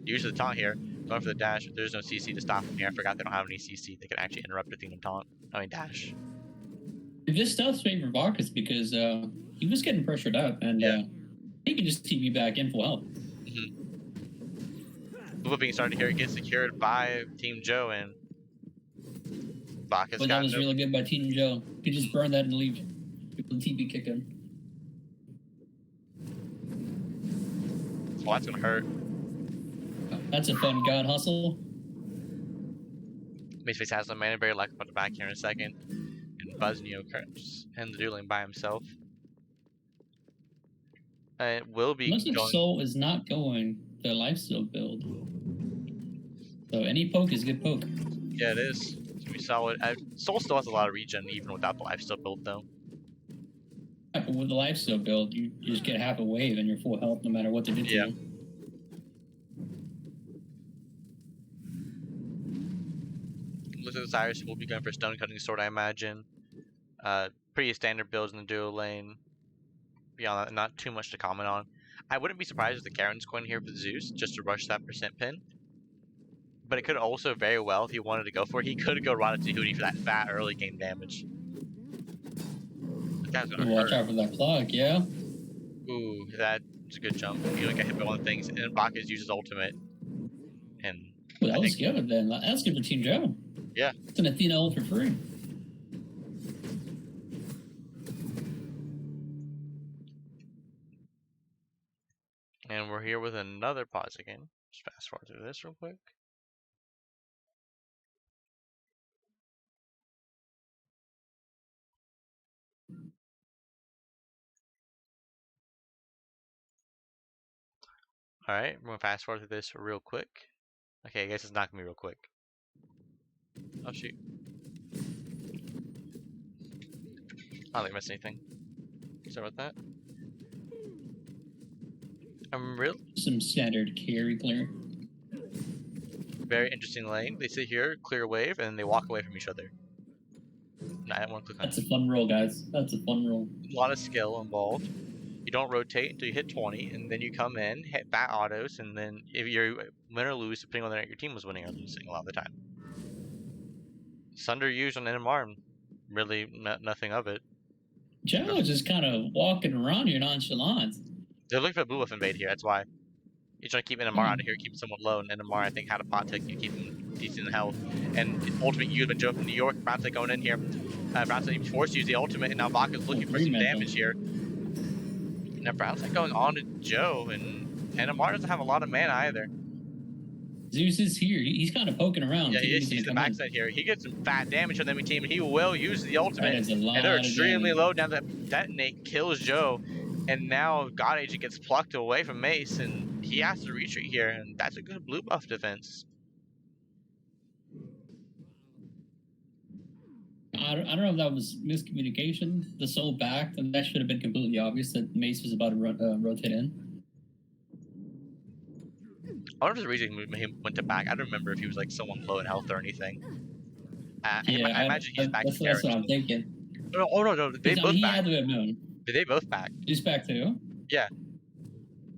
Usually the taunt here, going for the dash. There's no CC to stop him here. I forgot they don't have any CC. They can actually interrupt the Athena taunt. I mean dash. This stealth straight for Bacchus because he was getting pressured up, and he can just TP back in full health. Blue being started here, it gets secured by Team Joe, and Bacchus But got that was really good by Team Joe. He just burn that and leave. People TP kick him. Oh, that's gonna hurt. That's a fun God hustle. Maceface has no mana, very likely about to back here in a second. And Buzneo and the dueling by himself. It will be Looks like going. Soul is not going the lifesteal build. So any poke is good poke. Yeah, it is. It's gonna be solid. Soul still has a lot of regen even without the lifesteal build though. Yeah, but with the lifesteal build, you just get half a wave and you're full health no matter what they do to Yeah. you. Looks like Cyrus will be going for stone cutting sword, I imagine. Pretty standard builds in the duo lane. Beyond that, not too much to comment on. I wouldn't be surprised if the Karen's going here for Zeus just to rush that percent pin. But it could also very well, if he wanted to go for it, he could go Rada Tahuti for that fat early game damage. That's gonna Watch hurt. out for that clock, yeah. Ooh, that's a good jump. You don't get hit by one of the things, and Bacchus uses ultimate. And Well, that I was think- good then. That's good for Team Joe. Yeah. It's an Athena ult for free. And we're here with another pause again. Just fast forward through this real quick. Alright, we're gonna fast forward through this real quick. Okay, I guess it's not gonna be real quick. Oh shoot. I don't think I missed anything. Sorry about that. I'm real Some standard carry clear. very interesting lane. They sit here, clear a wave, and then they walk away from each other. No, I don't want to click on That's a fun roll, guys. That's a fun roll. a lot of skill involved. You don't rotate until you hit 20, and then you come in, hit bat autos, and then if you win or lose, depending on whether your team was winning or losing a lot of the time. Sunder used on NMR, and really nothing of it. Joe is just kind of walking around here nonchalant. They're looking for a blue buff invade here, that's why. You're trying to keep NMR out of here, keep him somewhat low, and NMR I think had a pot tick to keep him decent in health. And ultimate used by Joe from New York, Brownsley going in here. Brownsley forced to use the ultimate, and now Bacchus looking for some damage here. Now Brownsley going on to Joe, and NMR doesn't have a lot of mana either. Zeus is here. He's kind of poking around. Yeah, see he if sees gonna the come in. backside here. He gets some fat damage on the enemy team, and he will use the ultimate. That is a lot And they're of extremely damage. low down. That detonate kills Joe, and now God Agent gets plucked away from Mace, and he has to retreat here, and that's a good blue buff defense. I don't know if that was miscommunication. The soul backed, and that should have been completely obvious that Mace was about to rotate in. I wonder if the reason he went to back. I don't remember if he was like someone low in health or anything. I imagine he's back. That's what I'm thinking. No, they 'Cause, I both mean, he back. had to have known. Did they both back? He's back too.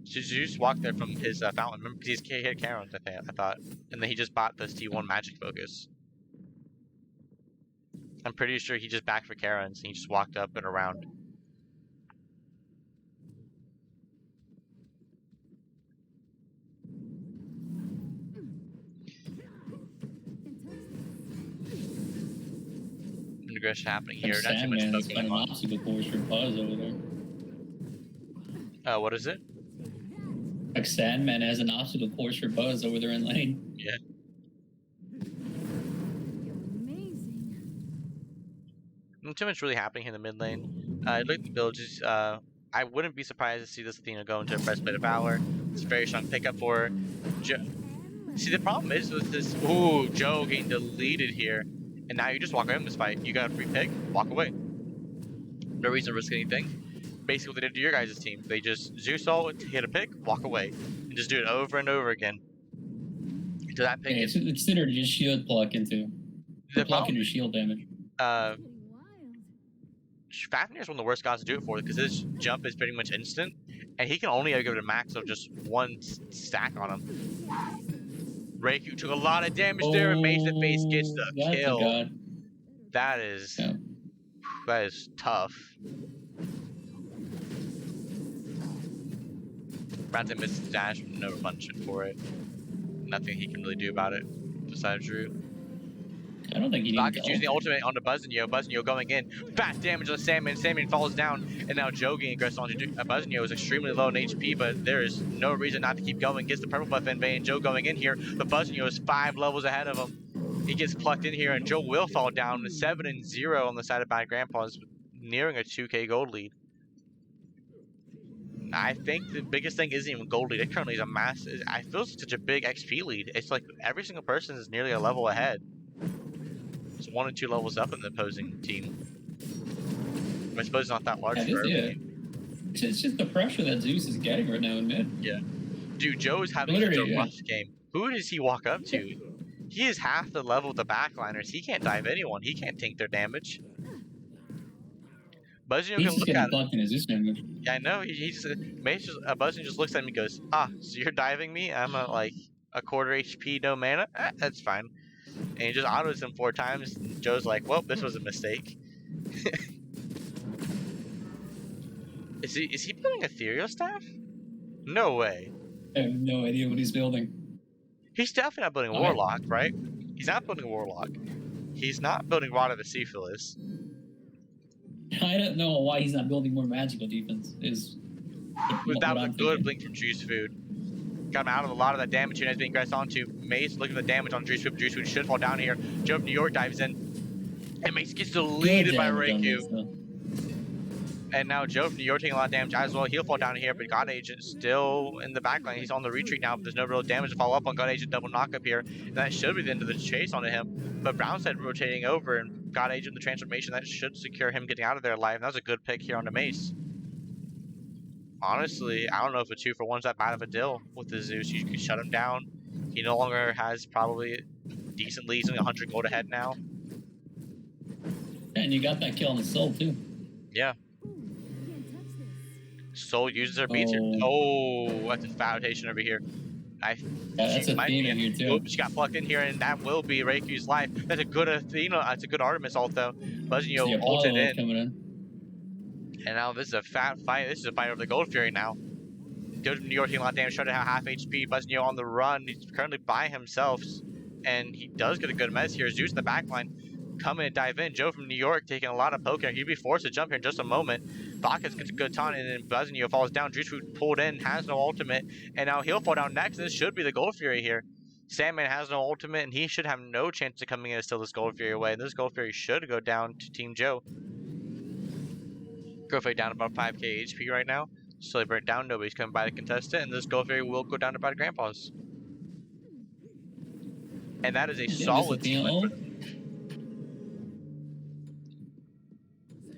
Zeus walked there from his fountain. Remember, because he hit Karen's, I thought. And then he just bought this T1 magic focus. I'm pretty sure he just backed for Karen's and he just walked up and around. Integration happening here. Not too much Sandman's smoke got going an on. obstacle course for Buzz over there. What is it? Like Sandman has an obstacle course for Buzz over there in lane. Yeah. You're amazing. Not too much really happening here in the mid lane. Look at the villages. I wouldn't be surprised to see this Athena go into a breastplate of valor. It's a very strong pickup for her. See, the problem is with this. Ooh, Joe getting deleted here, and now you just walk away from this fight. You got a free pick, walk away. No reason to risk anything. Basically, what they did to your guys' team, they just Zeus ult, hit a pick, walk away, and just do it over and over again. So that pick Hey, is it's considered to just shield block into. the Block problem. into shield damage. Getting wild. Fafnir is one of the worst guys to do it for because his jump is pretty much instant, and he can only give it a max of just one stack on him. Reiku took a lot of damage there, and Mace the Face gets the That's a kill. god. That is Yeah. that is tough. Brandon misses the dash, no punishment for it. Nothing he can really do about it besides Drew. I don't think he Doc needs is using the ultimate on the Buzzanyo. Buzzanyo going in. Fast damage on Sandman. Sandman falls down. And now Joe getting aggressive on Buzzanyo is extremely low in HP, but there is no reason not to keep going. Gets the purple buff in vain. Joe going in here. But Buzzanyo is 5 levels ahead of him. He gets plucked in here, and Joe will fall down. 7-0 on the side of Bad Grandpa's, nearing a 2K gold lead. I think the biggest thing isn't even gold lead. It currently is a mass. I feel it's such a big XP lead. It's like every single person is nearly a level ahead. It's 1 or 2 levels up in the opposing team. I suppose it's not that large for everybody. It's just the pressure that Zeus is getting right now in mid. Dude, Joe is having such Literally, a yeah. rough game. Who does he walk up to? He is half the level of the backliners. He can't dive anyone. He can't tank their damage. Buzzanyo He's can just look getting at him. blocked in his Zeus damage. Yeah, I know. He just Buzzanyo just looks at me and goes, "Ah, so you're diving me? I'm like a quarter HP, no mana. That's fine." And he just autos him 4 times. And Joe's like, "Well, this was a mistake." Is he building Ethereal Staff? No way. I have no idea what he's building. He's definitely not building Okay. Warlock, right? He's not building Warlock. He's not building Rod of the Seaphilus. I don't know why he's not building more magical defense. That was a good blink from Juice Food. Got him out of a lot of that damage here. He's being aggressed onto. Mace looking at the damage on Juice Food. Juice Food should fall down here. Joe from New York dives in. And Mace gets deleted by Reiku. And now Joe from New York taking a lot of damage as well. He'll fall down here, but God Agent still in the backline. He's on the retreat now, but there's no real damage to follow up on. God Agent double knock up here. And that should be the end of the chase onto him. But Brownstead rotating over, and God Agent the transformation, that should secure him getting out of there alive. And that was a good pick here on the Mace. Honestly, I don't know if a 2-for-1's that bad of a deal with the Zeus. You can shut him down. He no longer has probably decent leads, only 100 gold ahead now. And you got that kill on the soul too. Yeah. Ooh, can't touch this. Soul uses her beats here. Oh, that's a foul rotation over here. That's She might Athena be- here too. Oops, she got plucked in here, and that will be Reiku's life. That's a good Athena. That's a good Artemis ult, though. Buzzanyo The Apollo ulted in, coming in. and now this is a fat fight. This is a fight over the Gold Fury now. Goes from New York taking a lot of damage, trying to have half HP. Buzzanyo on the run. He's currently by himself, and he does get a good mess here. Zeus in the backline. Come in and dive in. Joe from New York taking a lot of poke here. He'd be forced to jump here in just a moment. Bacchus gets a good taunt, and then Buzzanyo falls down. Juice Food pulled in, has no ultimate, and now he'll fall down next. This should be the Gold Fury here. Sandman has no ultimate, and he should have no chance of coming in to steal this Gold Fury away. And this Gold Fury should go down to Team Joe. Gold Fury down about 5k HP right now. Slowly burnt down. Nobody's coming by to contest it, and this Gold Fury will go down to Bad Grandpa's. And that is a solid team win for them.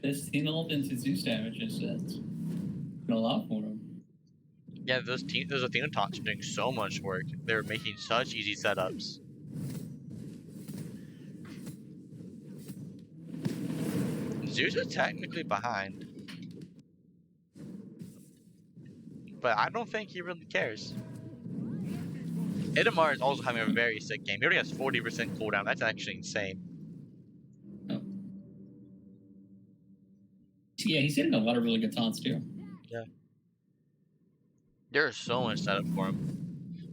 This Athena ult into Zeus damage is been a lot for him. Yeah, those Athena taunts are doing so much work. They're making such easy setups. Zeus is technically behind. But I don't think he really cares. Idamar is also having a very sick game. He already has 40% cooldown. That's actually insane. Yeah, he's hitting a lot of really good taunts too. There is so much setup for him.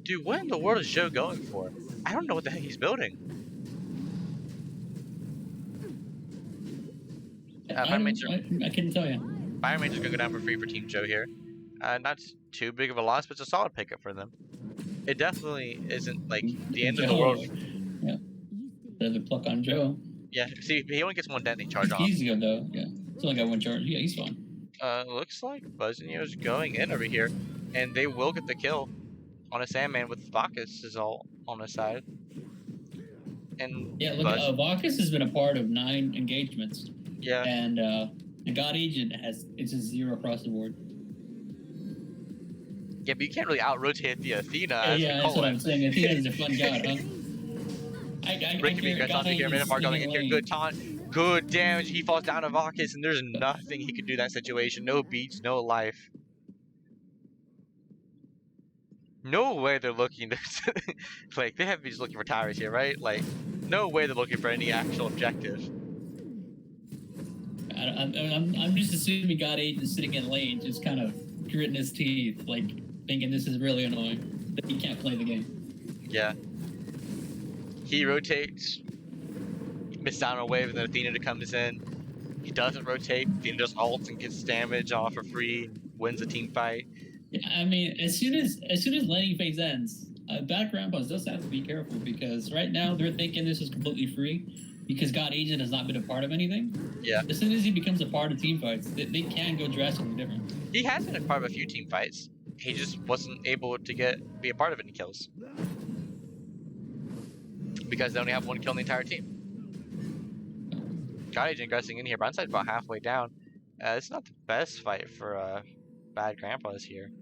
Dude, what in the world is Joe going for? I don't know what the heck he's building. I couldn't tell you. Fire Mage is gonna go down for free for Team Joe here. Not too big of a loss, but it's a solid pickup for them. It definitely isn't like the end of the world. Yeah. There's a pluck on Joe. Yeah, see, he only gets one detonate charge off. He's good though. Yeah. It's only got one charge. Yeah, he's fine. Looks like Buzzino's going in over here, and they will get the kill on a Sandman with Bacchus is all on his side. And Yeah, look, Buzz, Bacchus has been a part of 9 engagements, yeah, and the God Agent it's just 0 across the board. yeah, but you can't really out-rotate the Athena. Yeah, as we that's call what it. I'm saying. Athena is a fun god, huh? Ricky B gets onto here, Minimar going in here, good taunt, good damage. He falls down to Bacchus, and there's nothing he can do in that situation. No beats, no life. No way they're looking to like they have to be just looking for towers here, right? Like, no way they're looking for any actual objective. I'm just assuming God Agent is sitting in lane, just kind of gritting his teeth, like thinking this is really annoying that he can't play the game. Yeah. He rotates, misses out on a wave, and then Athena comes in. He doesn't rotate. Athena just ults and gets damage off for free, wins the team fight. Yeah, I mean, as soon as laning phase ends, Bad Grandpas does have to be careful because right now they're thinking this is completely free because God Agent has not been a part of anything. Yeah. As soon as he becomes a part of team fights, they can go drastically different. He has been a part of a few team fights. He just wasn't able to be a part of any kills. Because they only have one kill in the entire team. God Agent aggressing in here, Bronside's about halfway down. It's not the best fight for Bad Grandpas here.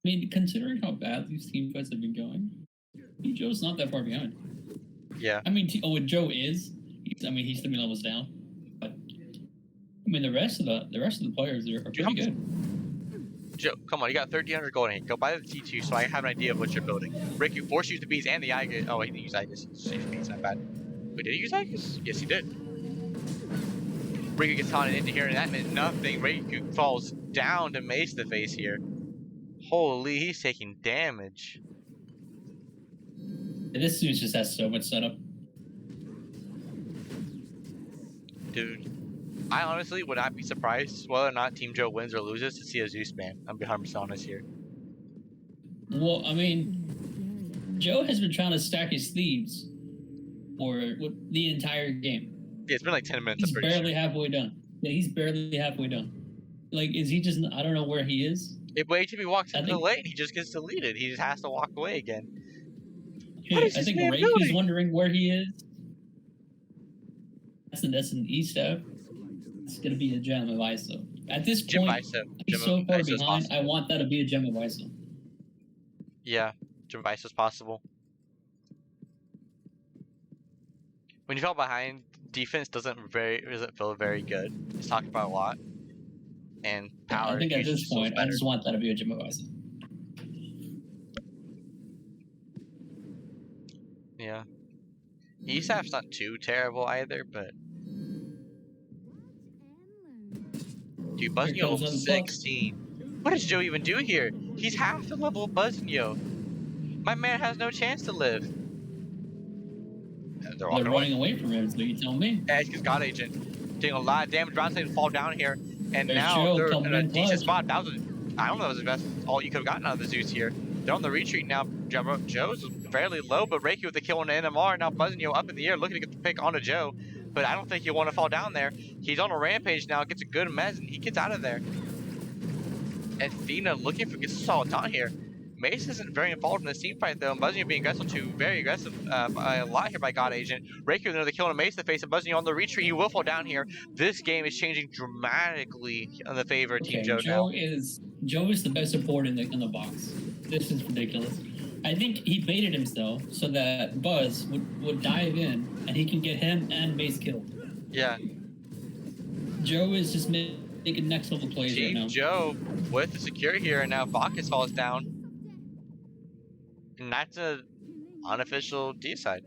I mean, considering how bad these team fights have been going, Joe's not that far behind. Yeah. I mean, Joe is. He's 3 levels down, but I mean, the rest of the players are pretty good. Joe, come on, you got 1,300 gold in here. Go buy the T2 so I have an idea of what you're building. Rick, you force use the bees and the Aegis. Oh, he didn't use Aegis. He used bees, not bad. Wait, did he use Aegis? Yes, he did. Riku gets taunted into here, and that meant nothing. Riku falls down to Mace the face here. Holy, he's taking damage. And this dude just has so much setup. Dude, I honestly would not be surprised whether or not Team Joe wins or loses to see a Zeus ban. I'm being 100% honest here. Well, I mean, Joe has been trying to stack his thieves for the entire game. Yeah, it's been like 10 minutes. He's barely halfway done. Yeah, he's barely halfway done. Like, is he just? I don't know where he is. Wait till he walks into the lane, he just gets deleted. He just has to walk away again. Yeah, I think Rake is wondering where he is. That's an E-step. It's gonna be a gem of ISO. At this point, he's so far behind. I want that to be a gem of ISO. Yeah, gem of ISO is possible. When you fall behind, defense doesn't feel very good. It's talked about a lot. And power. I think at this point, I just want that to be a gem of ISO. Yeah. ESAF's not too terrible either, but dude, Buzzio 16. What does Joe even do here? He's half the level of Buzzio. My man has no chance to live. They're running away from him, so you tell me. Yeah, it's because God Agent doing a lot of damage. Bronze to fall down here, and There's now Joe they're in a in decent clutch. spot. That was, I don't know, if that was all you could have gotten out of the Zeus here. They're on the retreat now. Joe's fairly low, but Reiki with the kill on the NMR. Now Buzzio up in the air, looking to get the pick onto Joe. But I don't think he'll want to fall down there. He's on a rampage now, gets a good mez, and he gets out of there. Athena looking for gets a solid taunt here. Mace isn't very involved in this team fight though, and Buzzio being aggressive too, very aggressive a lot here by God Agent. Reiki with another kill on Mace in the face of Buzzio on the retreat. He will fall down here. This game is changing dramatically in the favor of Team Joe now. Joe is the best support in the box. This is ridiculous. I think he baited himself so that Buzz would dive in and he can get him and Mace killed. Yeah. Joe is just making next level plays right now. Team Joe with the secure here, and now Bacchus falls down. And that's an unofficial D side.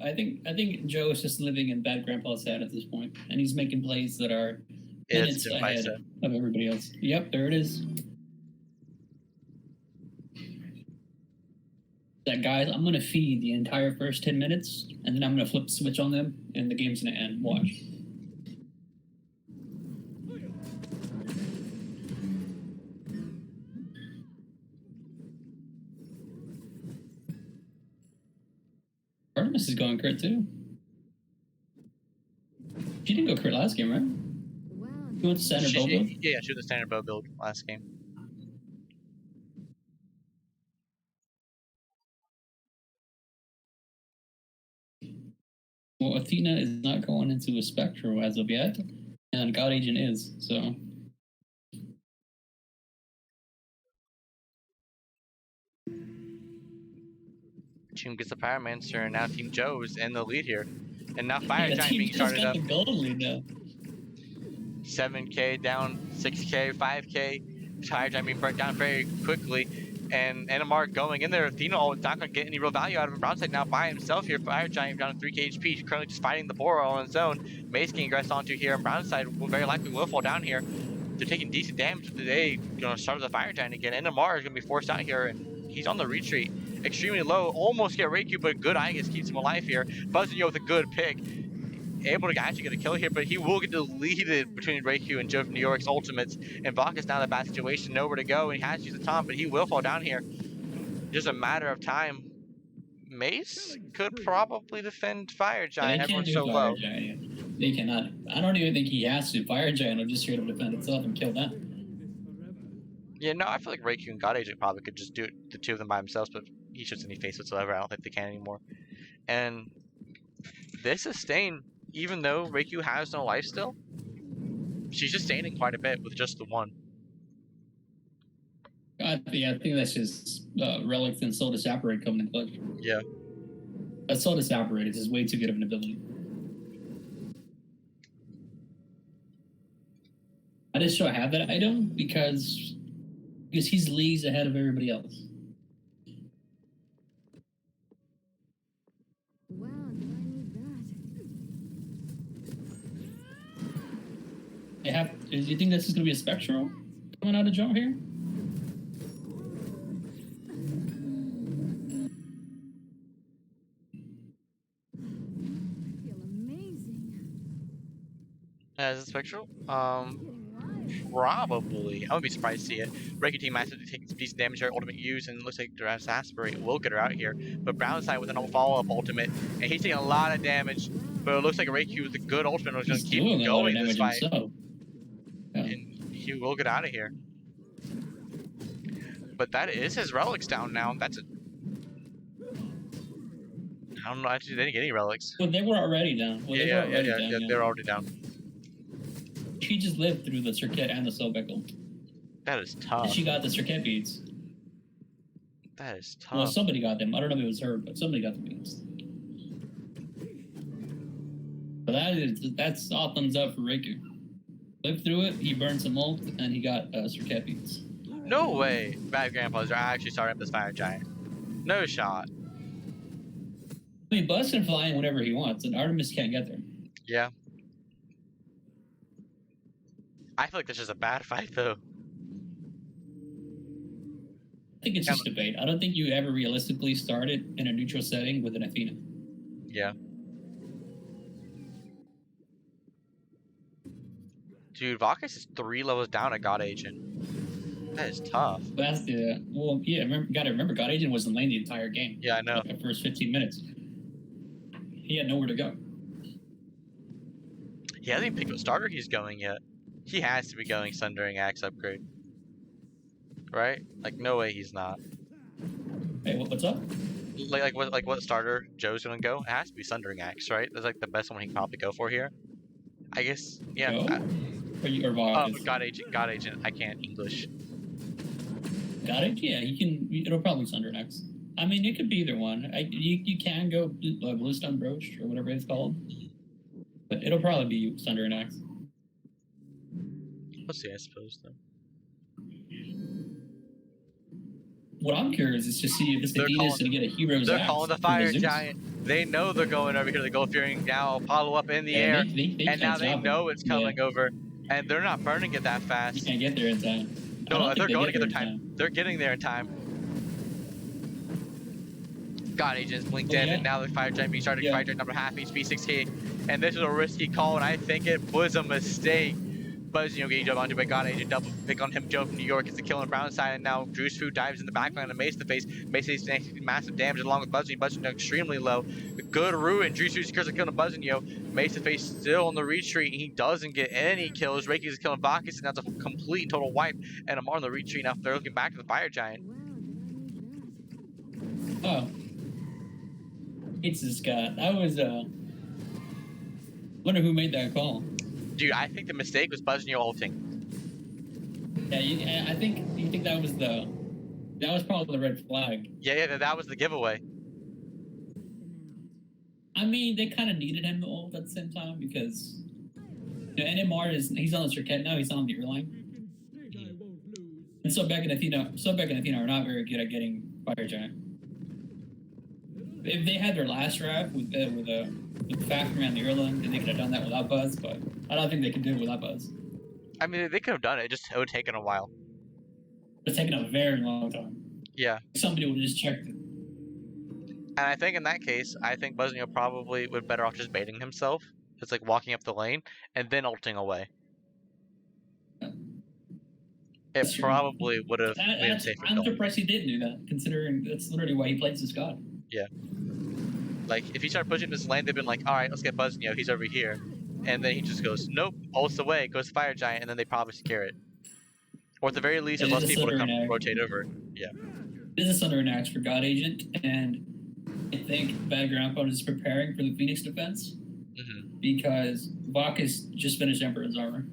I think Joe is just living in Bad Grandpa's head at this point, and he's making plays that are minutes ahead of everybody else. Yep, there it is. like, guys, I'm gonna feed the entire first 10 minutes, and then I'm gonna flip the switch on them, and the game's gonna end. Watch. Artemis is going crit too. She didn't go crit last game, right? Wow. She went to center bow build. Yeah, she was the standard bow build last game. Well, Athena is not going into a Spectral as of yet, and God Agent is, so. Team gets the Pyromancer, and now Team Joe is in the lead here. And now Fire Yeah, Giant Team being Joe's started got up. the gold lead now. 7k down, 6k, 5k. Fire Giant being burnt down very quickly. And NMR going in there. Athena not going to get any real value out of him. Brownside now by himself here. Fire Giant down to 3k HP. He's currently just fighting the boar on his own. Mace getting aggressed onto here. And Brownside will very likely will fall down here. They're taking decent damage today. Going to start with the Fire Giant again. NMR is going to be forced out here. And he's on the retreat. Extremely low. Almost get Reiku, but good Aegis keeps him alive here. Buzzing with a good pick. Able to actually get a kill here, but he will get deleted between Reiku and Joe from New York's ultimates. And Vaka's now in a bad situation, nowhere to go, and he has to use the taunt, but he will fall down here. Just a matter of time. Mace could probably defend Fire Giant. They can't Everyone's do so Fire low. Giant. They cannot. I don't even think he has to. Fire Giant will just straight up defend itself and kill them. Yeah, no, I feel like Reiku and God Agent probably could just do it, the two of them by themselves, but each has any face whatsoever. I don't think they can anymore. And this is staying, even though Reiku has no life still, she's just staining quite a bit with just the one. Yeah, I think that's just Relics and Soul Disapparate coming in clutch. Yeah. That Soul Disapparate is just way too good of an ability. I just don't have that item because he's leagues ahead of everybody else. Wow, do I need that? Do you think this is going to be a Spectral coming out of jump here? I feel amazing. As a Spectral? Getting wild. Probably. I wouldn't be surprised to see it. Reiku team might have to take some decent damage here, ultimate use, and it looks like Aspirate will get her out here. But Brownside with an follow-up ultimate, and he's taking a lot of damage, but it looks like Reiku with a good ultimate was going to He's keep doing him a lot of going in this damage fight. himself. Yeah. And he will get out of here. But that is his relics down now. That's a... I don't know, actually, they didn't get any relics. Well, they were already down. Well, they were already down, they're already down. She just lived through the Circuit and the Soulbeckle. That is And tough. she got the Circuit beads. That is tough. Well, somebody got them. I don't know if it was her, but somebody got the beads. But that's all thumbs up for Reiku. Lived through it, he burned some ult, and he got Circuit beads. No way! Bad Grandpas are actually starting up this Fire Giant. No shot. I mean, Buzz can fly in whenever he wants, and Artemis can't get there. Yeah. I feel like this is a bad fight, though. I think it's just debate. I don't think you ever realistically start it in a neutral setting with an Athena. Yeah. Dude, Vacus is 3 levels down at God Agent. That is tough. That's the well, yeah. Gotta remember, God Agent was in lane the entire game. Yeah, I know. Like the first 15 minutes, he had nowhere to go. He hasn't even picked what starter he's going yet. He has to be going Sundering Axe upgrade. Right? Like, no way he's not. Hey, what's up? Like what starter Joe's gonna go? It has to be Sundering Axe, right? That's like the best one he can probably go for here. I guess, yeah. Joe? Or Vargas? God Agent. I can't English. Got it? Yeah, you can. It'll probably be Thunder next. I mean, it could be either one. You can go Bluestone Broach or whatever it's called, but it'll probably be Thunder next. We'll see, I suppose, though. What I'm curious is to see if this They're Athena's going to get a hero's They're axe calling the from Fire Zeus. Giant. They know they're going over here to the Gold Fury now. Apollo up in the air. They And now can't they stop know it. it's coming over. And they're not burning it that You fast. can't get there in time. I No, don't think they're they going to get there their in time. They're getting there in time. God Agents blinked Oh, in, yeah. and now the Fire Giant being started. Yeah. Fire Giant number half HP, 6K, and this was a risky call, and I think it was a mistake. But getting jumped onto by God Agent, double pick on him. Joe from New York is the kill on the brown side, and now Drew's Food dives in the backline of Mace to face. Mace is taking massive damage along with Buzzing. Buzzing extremely low. Good root, and Drew's Food secures a kill on Buzzing. Mace to face still on the retreat. He doesn't get any kills. Reiki is killing Bacchus, and that's a complete and total wipe. And Amar on the retreat. Now they're looking back to the Fire Giant. Wow, did I need that? Oh. It's this guy. I was wonder who made that call. Dude, I think the mistake was Buzzing ulting. Yeah, I think you think that was probably the red flag. Yeah, that was the giveaway. I mean, they kind of needed him to ult at the same time because NMR he's on the circuit now. He's on the airline. And so Beck and Athena are not very good at getting Fire Giant. If they had their last rap with Factory on the airline, then they could have done that without Buzz. But I don't think they could do it without Buzz. I mean, they could have done it. It would have taken a while. It's taken a very long time. Yeah. Somebody would have just checked it. And I think in that case, I think Buzzing probably would better off just baiting himself. It's like walking up the lane and then ulting away. It That's true. probably would have made him safer. I'm surprised he didn't do that, considering that's literally why he plays this god. Like, if he started pushing this lane, they've been like, alright, let's get Buzzing, he's over here. And then he just goes, nope, ults away, goes Fire Giant, and then they probably secure it. Or at the very least, there's less people to come rotate over. Yeah. This is under an axe for God Agent, and I think Bad Grandpa is preparing for the Phoenix defense because Bacchus just finished Emperor's armor.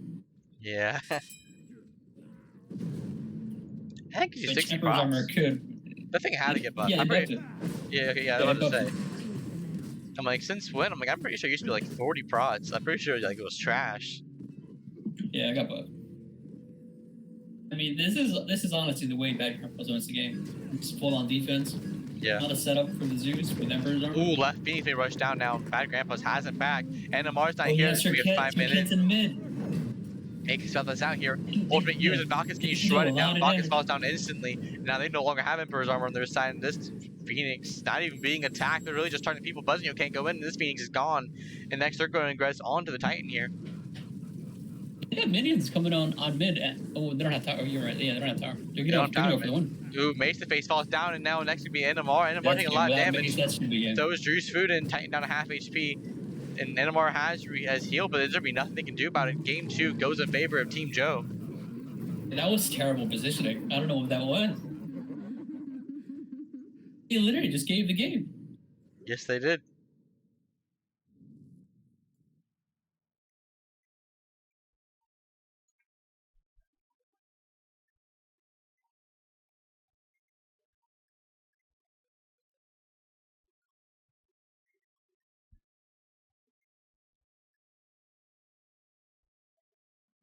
Yeah. I think he's Which 60 Emperor's procs. armor could. The thing had to get buffed. Yeah, I'm they pretty, buffed it. yeah, I Yeah, was about they to say. buffed I'm like, since when? I'm like, I'm pretty sure it used to be like 40 prods. I'm pretty sure like it was trash. Yeah, I got buffed. I mean, this is honestly the way Bad Grandpa wins the game. It's full on defense. Yeah. Not a setup for the Zeus with Emperor's armor. Ooh, left Phoenix may rush down now. Bad Grandpa's hasn't back. And Amar's not Oh, here, yeah, so we have 5 minutes. in mid. Make spell this out here. Ultimate uses Bacchus getting shredded down. Bacchus falls down instantly. Now they no longer have Emperor's armor on their side. And this Phoenix not even being attacked. They're really just targeting people. Buzzing can't go in. This Phoenix is gone. And next they're going to ingress onto the Titan here. They have minions coming on mid. Oh, they don't have tower. Oh, you're right. Yeah, they don't have tower. They're don't gonna have go tower, for the one. Ooh, Mace to face falls down. And now next would be NMR. NMR taking a lot of damage. That's gonna be game. So is Drew's Food and Titan down to half HP. And NMR has healed, but there's gonna be nothing they can do about it. Game 2 goes in favor of Team Joe. That was terrible positioning. I don't know what that was. He literally just gave the game. Yes, they did.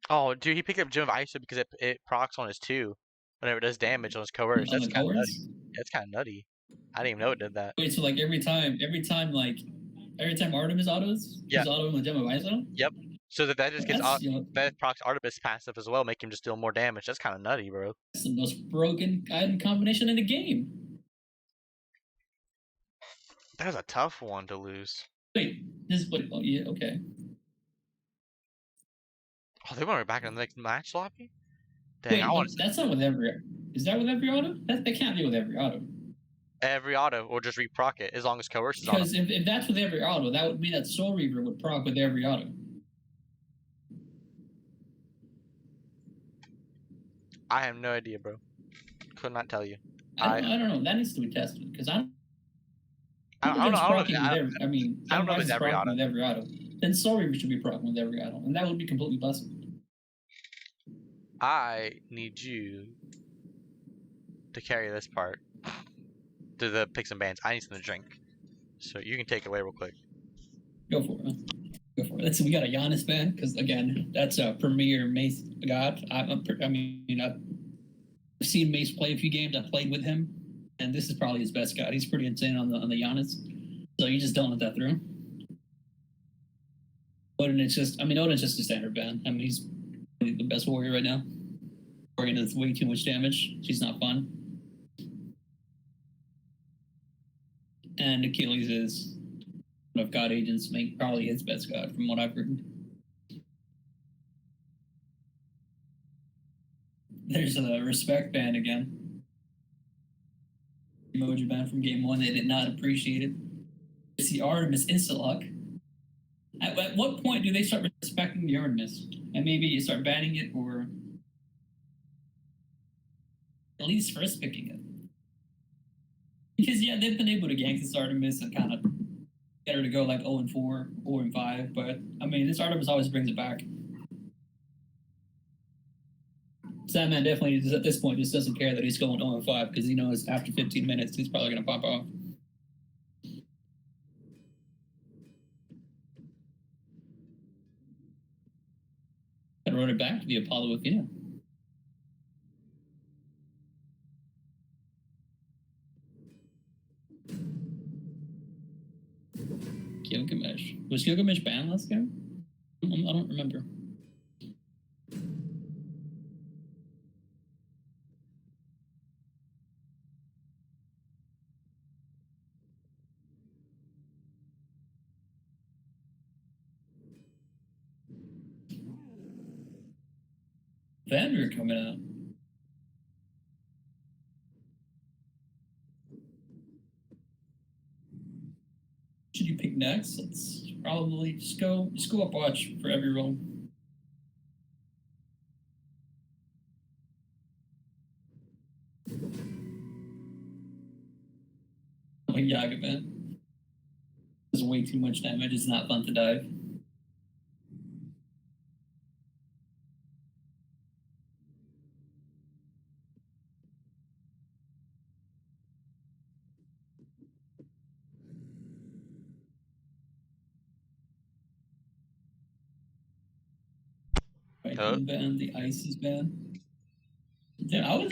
Oh, dude, he picked up Gem of Iso because it procs on his 2 whenever it does damage on his coerce. On That's the kind of coerce? nutty. That's kind of nutty. I didn't even know it did that. Wait, so like every time Artemis autos, Yeah. he's autoing with Gem of Iso? So that just gets That's, you know, that procs Artemis passive as well, make him just deal more damage. That's kind of nutty, bro. that's the most broken item combination in the game. That was a tough one to lose. Wait, oh yeah, okay. Oh, they want her back in the next match lobby? Dang, Wait, I want that's not with every. Is that with every auto? That can't be with every auto. every auto or just reproc it as long as coerce is on. Because if that's with every auto, that would mean that Soul Reaver would proc with every auto. I have no idea, bro. Could not tell you. I don't know. That needs to be tested because I don't know. I don't know if it's every auto. With every auto. Then Soul Reaver should be proccing with every auto, and that would be completely busted. I need you to carry this part to the picks and bans. I need something to drink. So you can take it away real quick. Go for it. Man. Go for it. We got a Giannis ban because again, that's a premier Mace god. I've seen Mace play a few games. I played with him, and this is probably his best god. He's pretty insane on the Giannis. So you just don't let that through. Odin's just a standard ban. I mean, he's the best warrior right now. Warrior does way too much damage. She's not fun. And Achilles is one of God Agent's probably his best god from what I've heard. There's a respect ban again. Emoji ban from game 1. They did not appreciate it. It's the Artemis instant lock. At what point do they start respecting the Artemis? And maybe you start banning it or at least first picking it. Because yeah, they've been able to gank this Artemis and kind of get her to go like 0-4, 0-5, but I mean this Artemis always brings it back. Sandman definitely at this point just doesn't care that he's going 0-5 because he knows after 15 minutes he's probably gonna pop off. I wrote it back to the Apollo Athena. Gilgamesh. Was Gilgamesh banned last game? I don't remember. Vander coming out. Should you pick next? Let's probably just go up watch for every roll. Oh, Yaga, man. There's way too much damage. It's not fun to dive. Viking ban, the ice is banned. Yeah, I was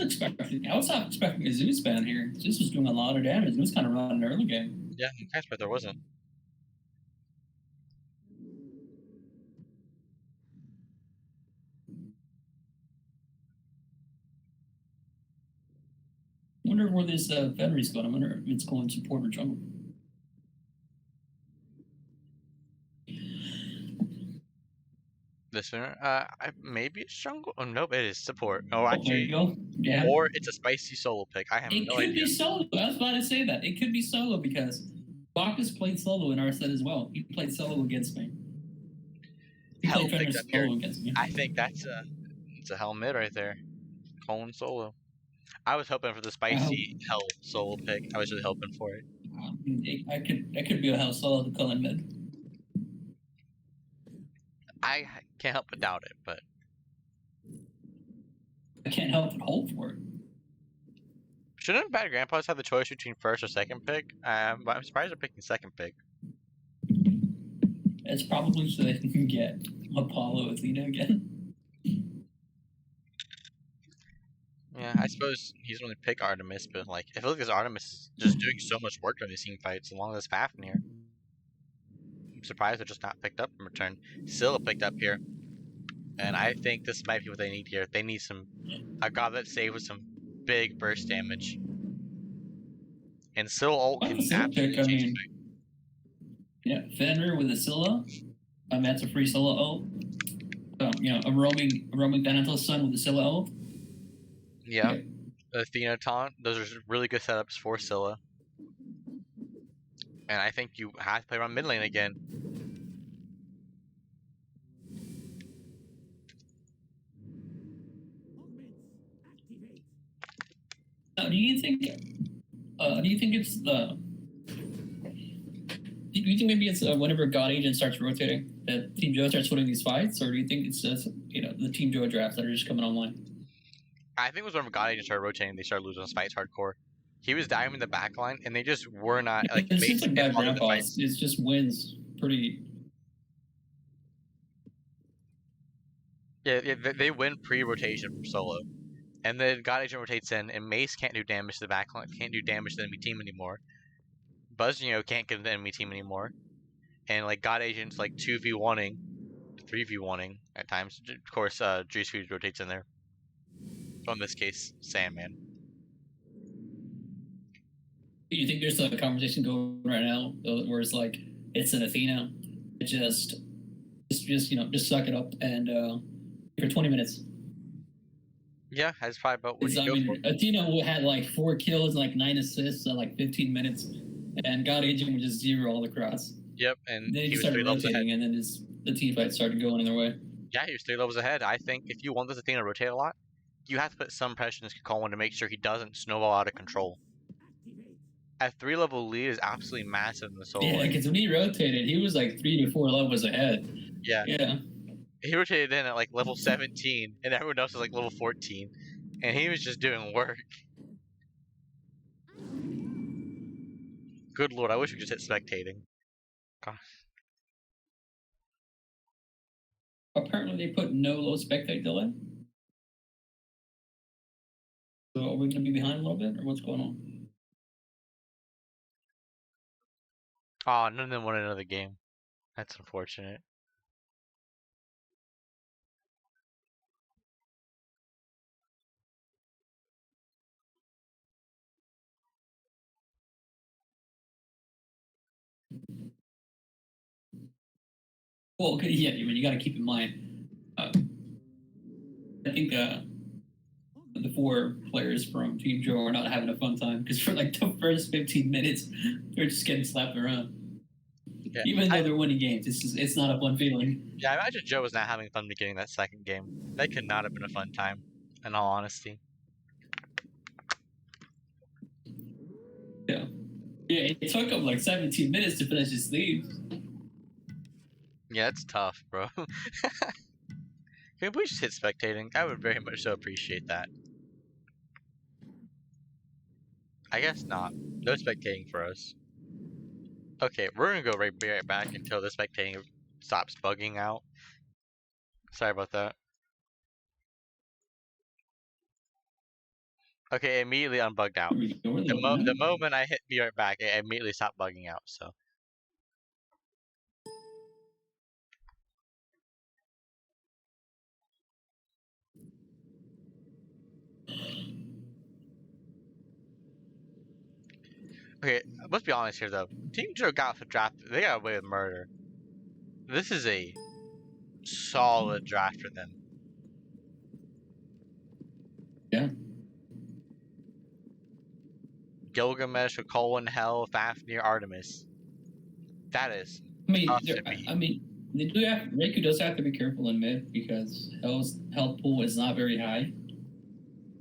not expecting a Zeus ban here. Zeus was doing a lot of damage. It was kind of running early game. Yeah, I but there wasn't. I wonder where this Fenrir's going. I wonder if it's going support or jungle. This one, maybe it's jungle. Oh nope, it is support. Oh, There actually, you go. Yeah. or it's a spicy solo pick. I have It no could idea. be solo. I was about to say that. It could be solo because Bacchus played solo in our set as well. He played solo against me. He Hell played picked Fenrir up here. solo against me. I think it's a hell mid right there. Colin solo. I was hoping for the spicy hell solo pick. I was really hoping for it. I could be a hell solo to Cullen mid. I can't help but doubt it, but I can't help but hope for it. shouldn't Bad Grandpas have the choice between first or second pick? But I'm surprised they're picking second pick. It's probably so they can get Apollo Athena again. Yeah, I suppose he's going to pick Artemis, but like, I feel like this Artemis is just doing so much work during these team fights along this path in here. I'm surprised they're just not picked up in return. Scylla picked up here, and I think this might be what they need here. They need a god that saves with some big burst damage. And Scylla ult can absolutely change the fight. Yeah, Fenrir with a Scylla. That's a free Scylla ult. A roaming Thanatos Sun with a Scylla ult. Yeah. Athena taunt, those are really good setups for Scylla. And I think you have to play around mid lane again. Do you think it's the? Do you think maybe it's whenever God Agent starts rotating that Team Joe starts winning these fights, or do you think it's just the Team Joe drafts that are just coming online? I think it was when God Agent started rotating, they started losing fights hardcore. He was dying in the back line, and they just were not like. It seems like Bad the Grandpas. fights. It just wins pretty. Yeah, they win pre-rotation from solo, and then God Agent rotates in, and Mace can't do damage to the backline, can't do damage to the enemy team anymore. Buzzino can't get to the enemy team anymore, and like God Agent's like 2v1ing, 3v1ing at times. Of course, Juice Food rotates in there. So in this case, Sandman. You think there's a conversation going right now where it's like it's an Athena, just suck it up and for 20 minutes. Yeah, that's probably about what It's, you I go mean, for. Athena had like 4 kills, like 9 assists in like 15 minutes, and God Agent was just 0 all across. Yep, and Then he he was started 3 levels ahead. rotating, and then the team fight started going in their way. Yeah, he was 3 levels ahead. I think if you want this Athena to rotate a lot, you have to put some pressure on this Colin to make sure he doesn't snowball out of control. A 3-level lead is absolutely massive in the solo Yeah, lane. because when he rotated, he was like 3 to 4 levels ahead. Yeah. Yeah. He rotated in at like level 17, and everyone else was like level 14, and he was just doing work. Good lord, I wish we could just hit spectating. Gosh. Apparently, they put no low spectate delay. So are we going to be behind a little bit, or what's going on? Aw, none of them won another game. That's unfortunate. Well, yeah, I mean, you got to keep in mind. I think the 4 players from Team Joe are not having a fun time because for like the first 15 minutes, they're just getting slapped around. Yeah. Even though they're winning games, it's not a fun feeling. Yeah, I imagine Joe was not having fun beginning that second game. That could not have been a fun time, in all honesty. Yeah. Yeah, it took him like 17 minutes to finish his sleeve. Yeah, it's tough, bro. Can we just hit spectating? I would very much so appreciate that. I guess not. No spectating for us. Okay, we're gonna go be right back until the spectating stops bugging out. Sorry about that. Okay, it immediately unbugged out. The moment I hit be right back, it immediately stopped bugging out, so. Okay, let's be honest here though. Team Joe got the draft. They got away with murder. This is a solid draft for them. Yeah. Gilgamesh, Colin, Hell, Fafnir, Artemis. That is I mean, tough to beat. they do have Reiku does have to be careful in mid because Hell's health pool is not very high,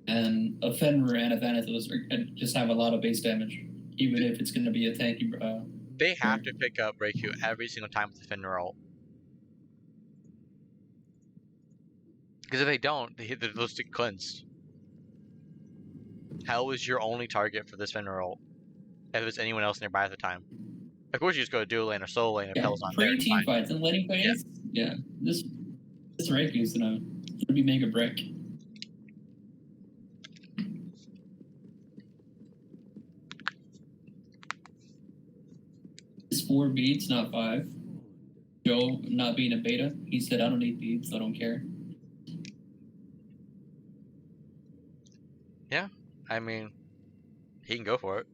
and a Fenrir and a Thanatos just have a lot of base damage, even if it's going to be a tanky. They have to pick up Reiku every single time with the Fenrir ult. Because if they don't, they hit the ballistic cleanse. Hell is your only target for this Fenrir ult. If there's anyone else nearby at the time. Of course, you just go to dual lane or solo lane if Hell's not there. Pre-team fights and letting fights. Yeah, this Reiku is gonna be make or break. It's 4 beats, not 5. Joe not being a beta, he said, "I don't need beats, I don't care." Yeah, I mean, he can go for it.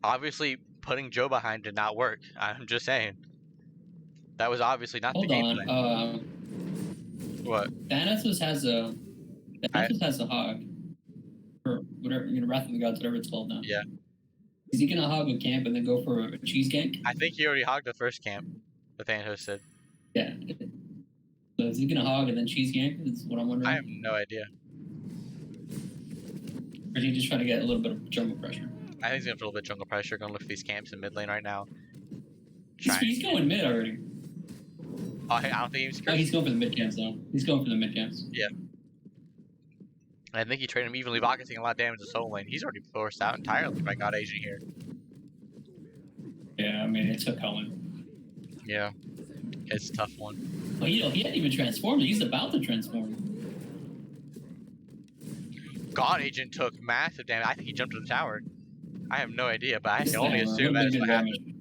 Obviously, putting Joe behind did not work. I'm just saying. That was obviously not Hold the game on. plan. What? Thanatos has a hog. Or whatever, Wrath of the Gods, whatever it's called now. Yeah. Is he gonna hog a camp and then go for a cheese gank? I think he already hogged the first camp. The Thanatos said. Yeah. So is he gonna hog and then cheese gank? Is what I'm wondering. I have no idea. Or is he just trying to get a little bit of jungle pressure? I think he's gonna feel a little bit jungle pressure. Gonna look for these camps in mid lane right now. He's going mid already. Oh, hey, I don't think he's. Oh, he's going for the mid camps though. He's going for the mid camps. Yeah. I think he traded him evenly. Vaca taking a lot of damage to solo lane. He's already forced out entirely by God Agent here. Yeah, I mean it's a Cohen. Yeah. It's a tough one. Well, he hadn't even transformed. He's about to transform. God Agent took massive damage. I think he jumped to the tower. I have no idea, but I can Yeah, only assume would've that's been what good happened. damage.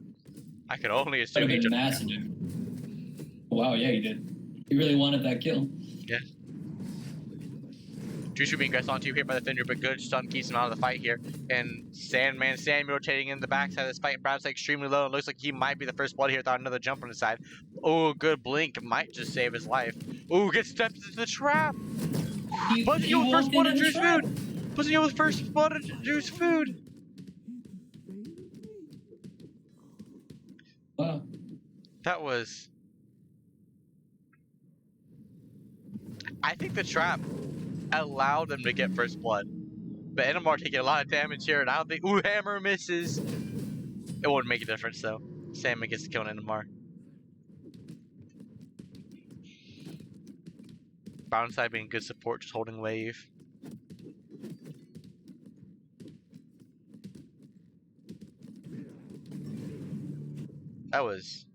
I could only Would assume have he been jumped. massive, dude. Wow, yeah, he did. He really wanted that kill. Jushu being guessed onto here by the Fender, but good stun keeps him out of the fight here. And Sandman Sam rotating in the backside of this fight. Brown's extremely low and looks like he might be the first blood here without another jump on the side. Oh, good blink. Might just save his life. Oh, gets stepped into the trap. Buzzing you with first blood on Drew's food. Buzzing you with first blood on Drew's food. Wow. That was... I think the trap allowed them to get first blood. But Inamar taking a lot of damage here, and I don't think... Ooh, hammer misses! It wouldn't make a difference, though. Salmon gets the kill on Inamar. Brown side being good support, just holding wave. That was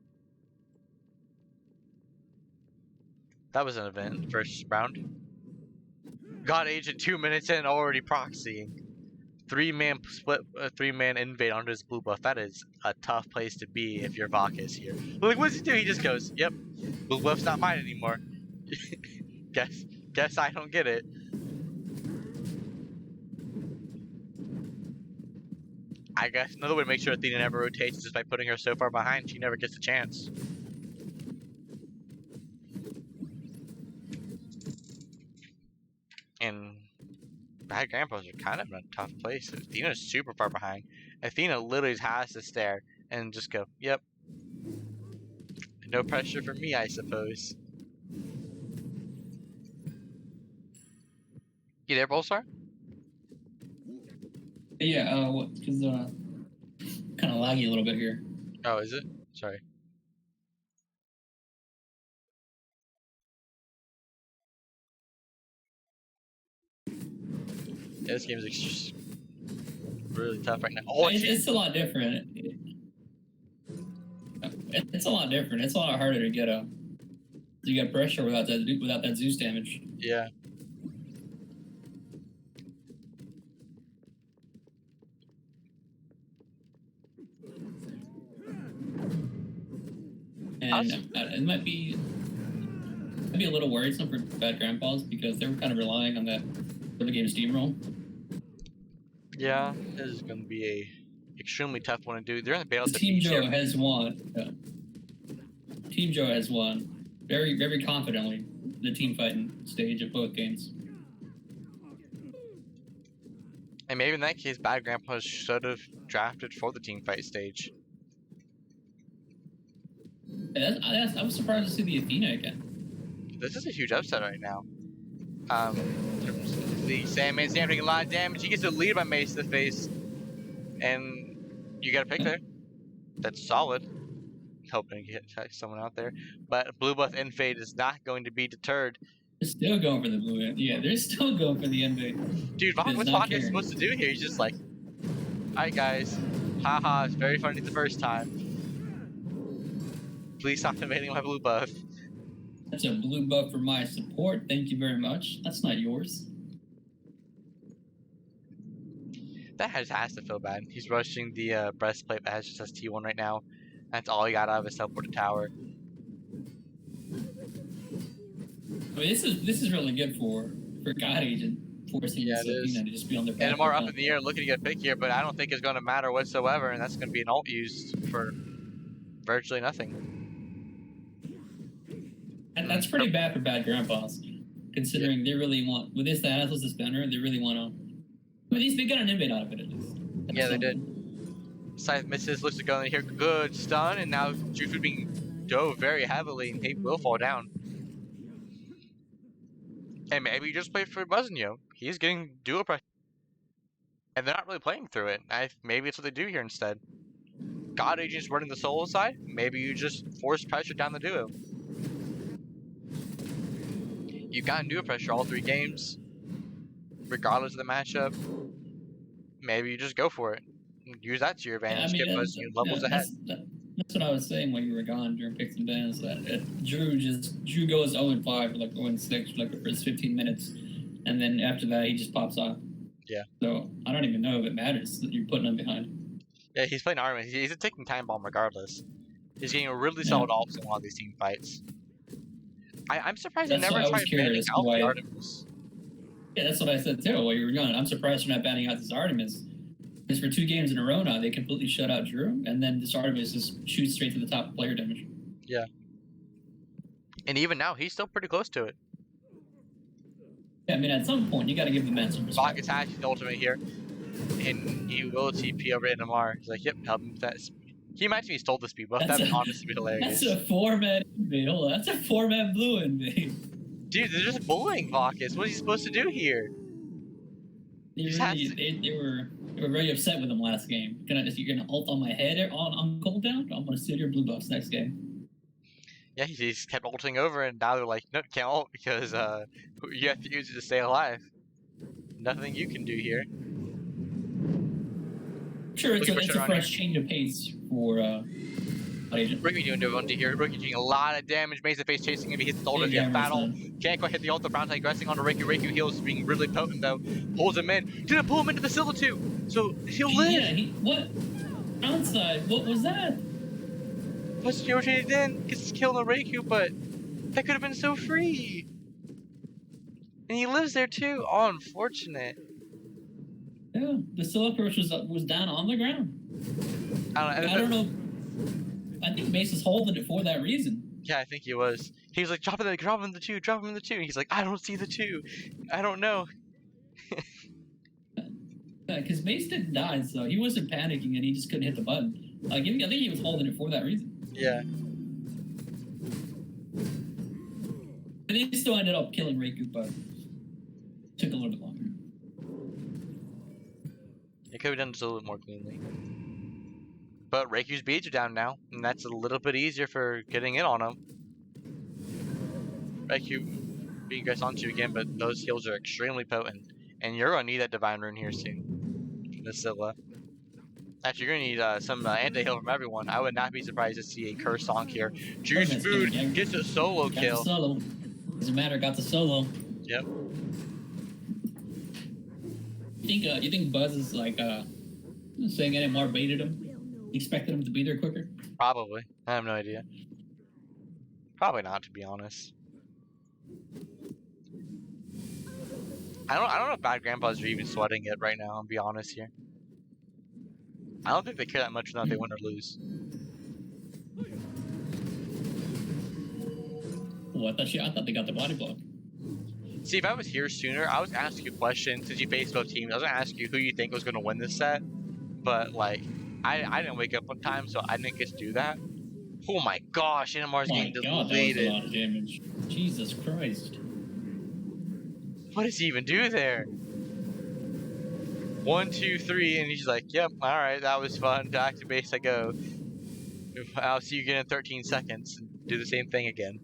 an event, first round. God Agent 2 minutes in, already proxying. 3-man split, 3-man invade onto his blue buff. That is a tough place to be if you're Vakis here. Look, what does he do? He just goes, yep, blue buff's not mine anymore. Guess I don't get it. I guess another way to make sure Athena never rotates is just by putting her so far behind she never gets a chance. And Bad Grandpas are kind of in a tough place. Athena's super far behind. Athena literally has to stare and just go, yep. No pressure for me, I suppose. You there, Bullstar? Yeah, because kind of laggy a little bit here. Oh, is it? Sorry. Yeah, this game is really tough right now. Oh, It's a lot different. It's a lot different. It's a lot harder to get a. You got pressure without that Zeus damage. yeah. And it might be a little worrisome for Bad Grandpas because they were kind of relying on that early game steamroll. Yeah, this is going to be a extremely tough one to do. They're in the battle. Team Joe has won. Team Joe has won very, very confidently the team fighting stage of both games. And maybe in that case, Bad Grandpa should have drafted for the team fight stage. I was surprised to see the Athena again. This is a huge upset right now. The Sandman Sam taking a lot of damage. He gets a lead by Mace to the face. And you got a pick there. That's solid. Hoping to get someone out there. But Blue Buff Invade is not going to be deterred. They're still going for the blue end. Yeah, they're still going for the invade. Dude, what's Vodka supposed to do here? He's just like, alright guys. Haha, it's very funny the first time. Please stop invading my blue buff. That's a blue buff for my support. Thank you very much. That's not yours. That has to feel bad. He's rushing the breastplate that has just T1 right now. That's all he got out of his teleport to tower. I mean, this is really good for God Agent forcing Athena to just be on their back. Inamar up in the air looking to get a pick here, but I don't think it's going to matter whatsoever, and that's going to be an ult used for virtually nothing. And that's pretty bad for Bad Grandpas, considering they really want, with this Thanatos Suspender, they really want to. I mean, they got an invade out of it at least. Yeah, they did. Scythe misses, looks to go in here. Good stun, and now Jufu being dove very heavily, and he will fall down. And maybe you just play for Buzzanyo. He's getting dual pressure. And they're not really playing through it. Maybe it's what they do here instead. God Agent's running the solo side. Maybe you just force pressure down the duo. You've gotten duo pressure all 3 games. Regardless of the matchup. Maybe you just go for it. Use that to your advantage. Get Buzzanyo levels ahead. That's what I was saying when you were gone during picks and bans. That Drew goes 0-5 or like 0-6 for like the first 15 minutes, and then after that he just pops off. Yeah. So I don't even know if it matters that you're putting him behind. Yeah, he's playing Armin. He's a ticking time bomb regardless. He's getting a really solid ults in a lot of these team fights. I'm surprised he never tried banning out the Artemis. Yeah, that's what I said too. While you were going, I'm surprised they're not banning out this Artemis. Because for 2 games in a row now, they completely shut out Drew, and then this Artemis just shoots straight to the top player damage. And even now, he's still pretty close to it. Yeah, I mean, at some point, you got to give the man some Bach respect. attacks the ultimate here, and he will TP over NMR. He's like, yep, help him with that. Can you imagine if he stole the speed buff? That's That'd a- honestly be hilarious. That's a 4-man invade. Hold on, that's a 4-man blue invade. Dude, they're just bullying Bacchus. What is he supposed to do here? They, Just really, has- they were very upset with him last game. You're gonna ult on my head on cooldown? I'm gonna steal your blue buffs next game. Yeah, he just kept ulting over, and now they're like, no, can't ult because you have to use it to stay alive. Nothing you can do here. Sure, it's Looking for a shit around fresh change of pace for Agent. Rookie doing Devontae here. Rookie doing a lot of damage. Maze the face chasing him. He hits the ult as he Yeah, has battle. Emerson. Can't quite hit the ult. The Brown aggressing onto Riku. Riku heals, being really potent though. Pulls him in. Didn't pull him into the Scylla too. So he'll live. Yeah, what? Outside, what was that? Plus he rotated in, gets his kill on Riku, but that could have been so free. And he lives there too. Oh, unfortunate. Yeah, the Scylla approach was down on the ground. I I don't know. I think Mace is holding it for that reason. Yeah, I think he was. He was like, drop him in the 2, drop him in the 2. And he's like, I don't see the 2. I don't know. Because Mace didn't die, so he wasn't panicking and he just couldn't hit the button. I think he was holding it for that reason. Yeah. But they still ended up killing Riku, but took a little bit longer. It could have done just a little more cleanly. But Reiku's beads are down now, and that's a little bit easier for getting in on him. Reiku being aggressed onto again, but those heals are extremely potent. And you're going to need that Divine Rune here soon. From the Scylla. Actually, you're going to need some anti-heal from everyone. I would not be surprised to see a Curse Song here. Juice That's Food good, yeah. gets a solo Got kill. the solo. Doesn't matter, got the solo. Yep. You think Buzz is like saying NMR baited him? Expected him to be there quicker? Probably. I have no idea. Probably not, to be honest. I don't know if Bad Grandpas are even sweating it right now, I'll be honest here. I don't think they care that much whether they win or lose. Oh, I thought they got the body block. See, if I was here sooner, I was gonna ask you a question since you faced both teams. I was gonna ask you who you think was gonna win this set, but like, I didn't wake up on time, so I didn't get to do that. Oh my gosh, NMR's Oh my getting god, that was a deleted. lot of damage. Jesus Christ. What does he even do there? 1, 2, 3, and he's like, yep, alright, that was fun. Back to base I go. I'll see you again in 13 seconds. Do the same thing again.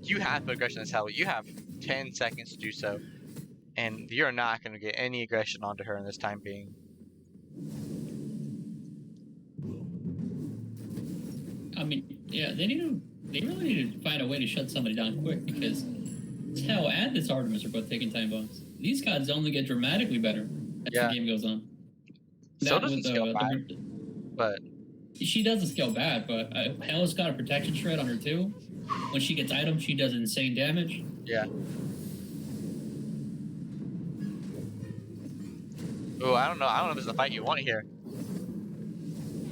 You have aggression as hell. You have 10 seconds to do so. And you're not going to get any aggression onto her in this time being. I mean, yeah, they really need to find a way to shut somebody down quick because Tell and this Artemis are both taking time bombs. These gods only get dramatically better as Yeah. the game goes on. So That doesn't with, scale bad, but she doesn't scale bad, but Hell's got a protection shred on her too. When she gets items, she does insane damage. yeah. Oh, I don't know. I don't know if this is the fight you want here.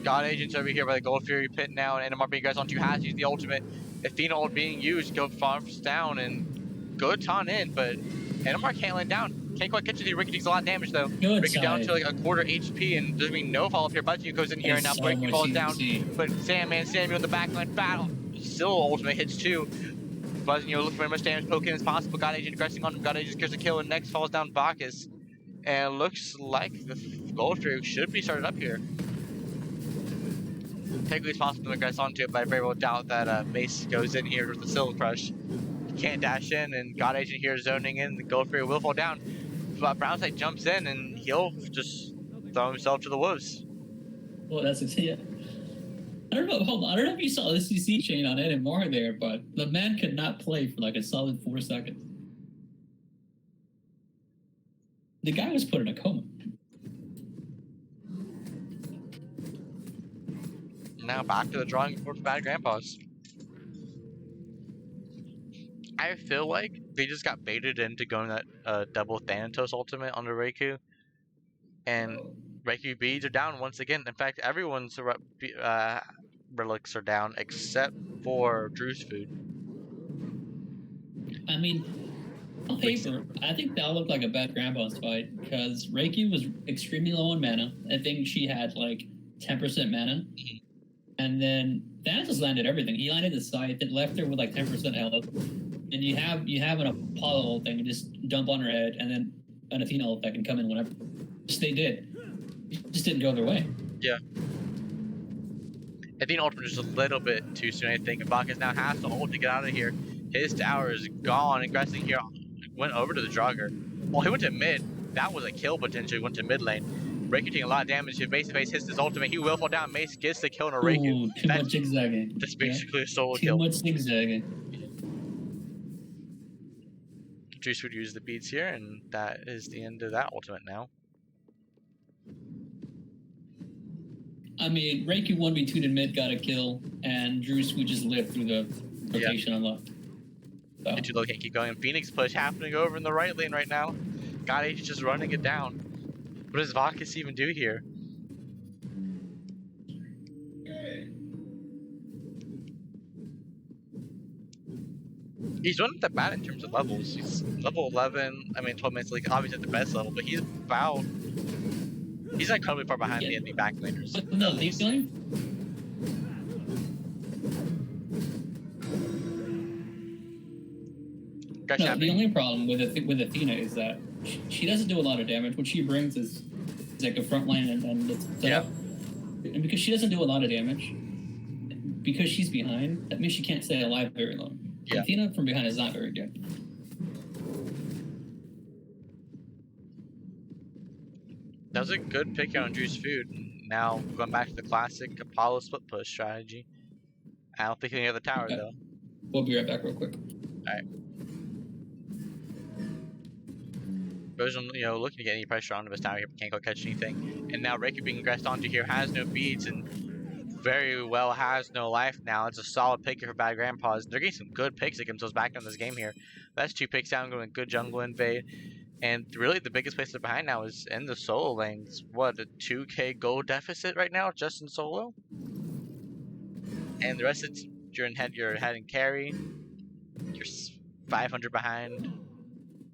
God Agent's over here by the Gold Fury pit now, and NMR being guys on 2 has used the ultimate. Athena ult being used, go farms down, and good ton in, but NMR can't land down. Can't quite get to the Ricky takes a lot of damage though. Good Ricky down side. to like a quarter HP, and there's gonna be no follow up here. Butsu goes in here, and now So Ricky much falls down. CC. But Sandman, Samuel in the backline battle. Still ultimate hits too. Buzz, looking for as much damage poking as possible. God Agent aggressing on him. God Agent gets a kill, and next falls down Bacchus. And it looks like the Gold Fury should be started up here. Technically it's possible to aggress onto it, but I very well doubt that Mace goes in here with the Silver Crush. He can't dash in, and God Agent here is zoning in. The Gold Fury will fall down. But Brownside jumps in, and he'll just throw himself to the wolves. Well, that's yeah. I don't know. Hold on. I don't know if you saw the CC chain on NMR there, but the man could not play for like a solid 4 seconds. The guy was put in a coma. Now back to the drawing board for Bad Grandpas. I feel like they just got baited into going that double Thanatos ultimate on the Raikou, and Raikou beads are down once again. In fact, everyone's relics are down except for Drew's food. I mean, on paper, I think that looked like a bad grandpa's fight because Reiki was extremely low on mana. I think she had like 10% mana. And then Thanatos landed everything. He landed the scythe that left her with like 10% health. And you have an Apollo thing and just dump on her head, and then an Athena ult that can come in whenever. Just they did. It just didn't go their way. Yeah. I think ultimate just a little bit too soon. I think Bacchus now has to ult to get out of here. His tower is gone. Aggressing here went over to the Draugr. Well, he went to mid. That was a kill potentially. Went to mid lane. Raikou taking a lot of damage. His face to face hits his ultimate. He will fall down. Mace gets the kill on a Raikou. Ooh, too much zigzagging. That's basically a solo Too kill. much zigzagging. Juice would use the beats here, and that is the end of that ultimate now. I mean, Reiki 1v2 to mid got a kill, and Druce would just live through the rotation unlocked. So. The two low can't keep going. Phoenix push happening over in the right lane right now. God Age just running it down. What does Bacchus even do here? He's running that bad in terms of levels. He's level 11. I mean, 12 minutes like obviously at the best level, but he's about. He's like incredibly far behind the enemy backlaners. But no, he's doing. No, the only problem with Athena is that she doesn't do a lot of damage. What she brings is like a front line and it's set up. And because she doesn't do a lot of damage, because she's behind, that means she can't stay alive very long. Yeah. Athena from behind is not very good. That was a good pick out on Drew's food. Now going back to the classic Apollo split push strategy. I don't think any other tower though. We'll be right back real quick. Alright. Bosun, looking to get any pressure onto his tower here, but can't quite catch anything. And now Raikou being aggressed onto here has no beads and very well has no life now. It's a solid pick here for Bad Grandpas. They're getting some good picks to get themselves back in this game here. That's 2 picks down, going good jungle invade. And really the biggest place they're behind now is in the solo lanes. What, a 2k gold deficit right now just in solo? And the rest of it's your head and carry. You're 500 behind.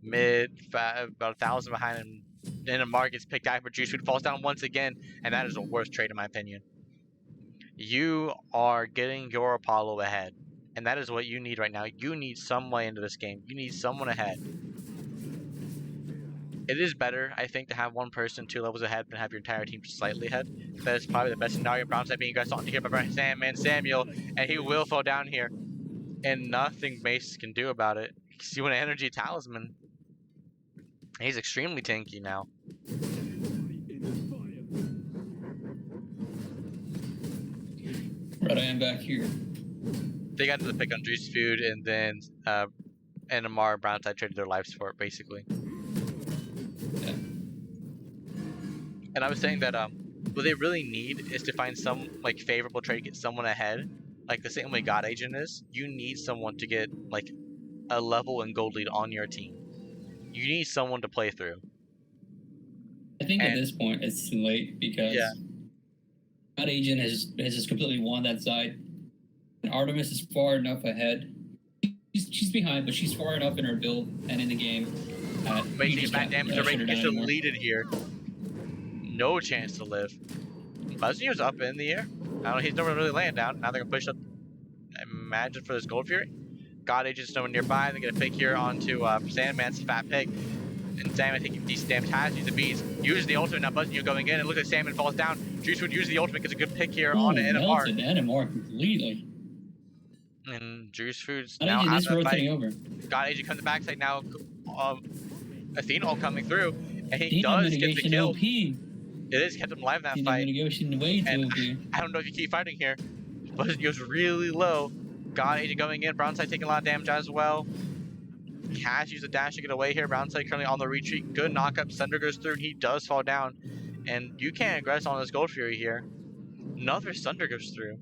Mid, about 1,000 behind, and then a Mark gets picked out for Juice Food, falls down once again, and that is the worst trade in my opinion. You are getting your Apollo ahead, and that is what you need right now. You need some way into this game. You need someone ahead. It is better, I think, to have one person 2 levels ahead than have your entire team just slightly ahead. That is probably the best scenario. Brownside being aggressed onto here by Sandman Samuel, and he will fall down here, and nothing Mace can do about it. You want an energy talisman. He's extremely tanky now. Right, I am back here. They got to the pick on Juice Food, and then Amar and Brownside traded their lives for it, basically. Yeah. And I was saying that what they really need is to find some like favorable trade, get someone ahead, like the same way God Agent is. You need someone to get like a level and gold lead on your team. You need someone to play through. I think at this point it's too late because God Agent has just completely won that side. And Artemis is far enough ahead. She's behind, but she's far enough in her build and in the game. Making bad damage to Raikou gets deleted here. No chance to live. Buzzing's up in the air. I don't know, he's never really laying down. Now they're gonna push up. Imagine for this Gold Fury. God Agent's nowhere nearby. They're gonna pick here onto Sandman's Fat Pig. And Sandman taking decent damage, has used the beats. Uses the ultimate, now Buzzing going in, and look at Sandman falls down. Juice would use the ultimate because a good pick here on NMR. NMR completely. And Juice Food's God now Agent out is of the rotating fight. over. God Agent comes to the backside now. Athena all coming through, and he Athena does get the mitigation kill. OP. It is kept him alive in that Athena fight. mitigation way too And OP. I don't know if you keep fighting here, but it goes really low. God Agent going in, Brownside taking a lot of damage as well. He has used a dash to get away here. Brownside currently on the retreat. Good knockup. Sunder goes through, and he does fall down. And you can't aggress on this Gold Fury here. Another Sunder goes through.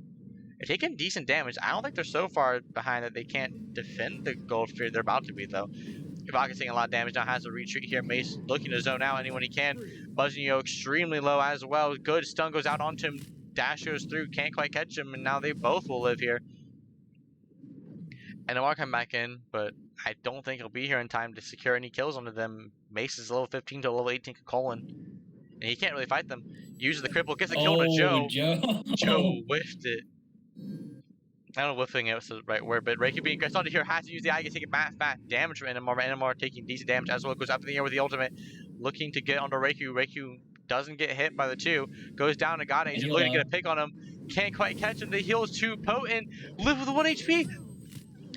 They're taking decent damage. I don't think they're so far behind that they can't defend the gold sphere. They're about to be, though. Ibaka's taking a lot of damage now, has a retreat here. Mace looking to zone out anyone he can. Buzzio extremely low as well. Good stun goes out onto him. Dash goes through, can't quite catch him, and now they both will live here. And Amar come back in, but I don't think he'll be here in time to secure any kills onto them. Mace is level 15 to level 18 Colin. And he can't really fight them. Uses the cripple, gets a kill to Joe. Joe whiffed it. I don't know if whiffing it was the right word, but Reiki being aggressive onto here has to use the eye to take a fat damage from NMR. NMR taking decent damage as well. Goes up in the air with the ultimate, looking to get onto Reiki. Reiki doesn't get hit by the 2. Goes down to God Agent, looking to get a pick on him. Can't quite catch him. The heal is too potent. Live with 1 HP.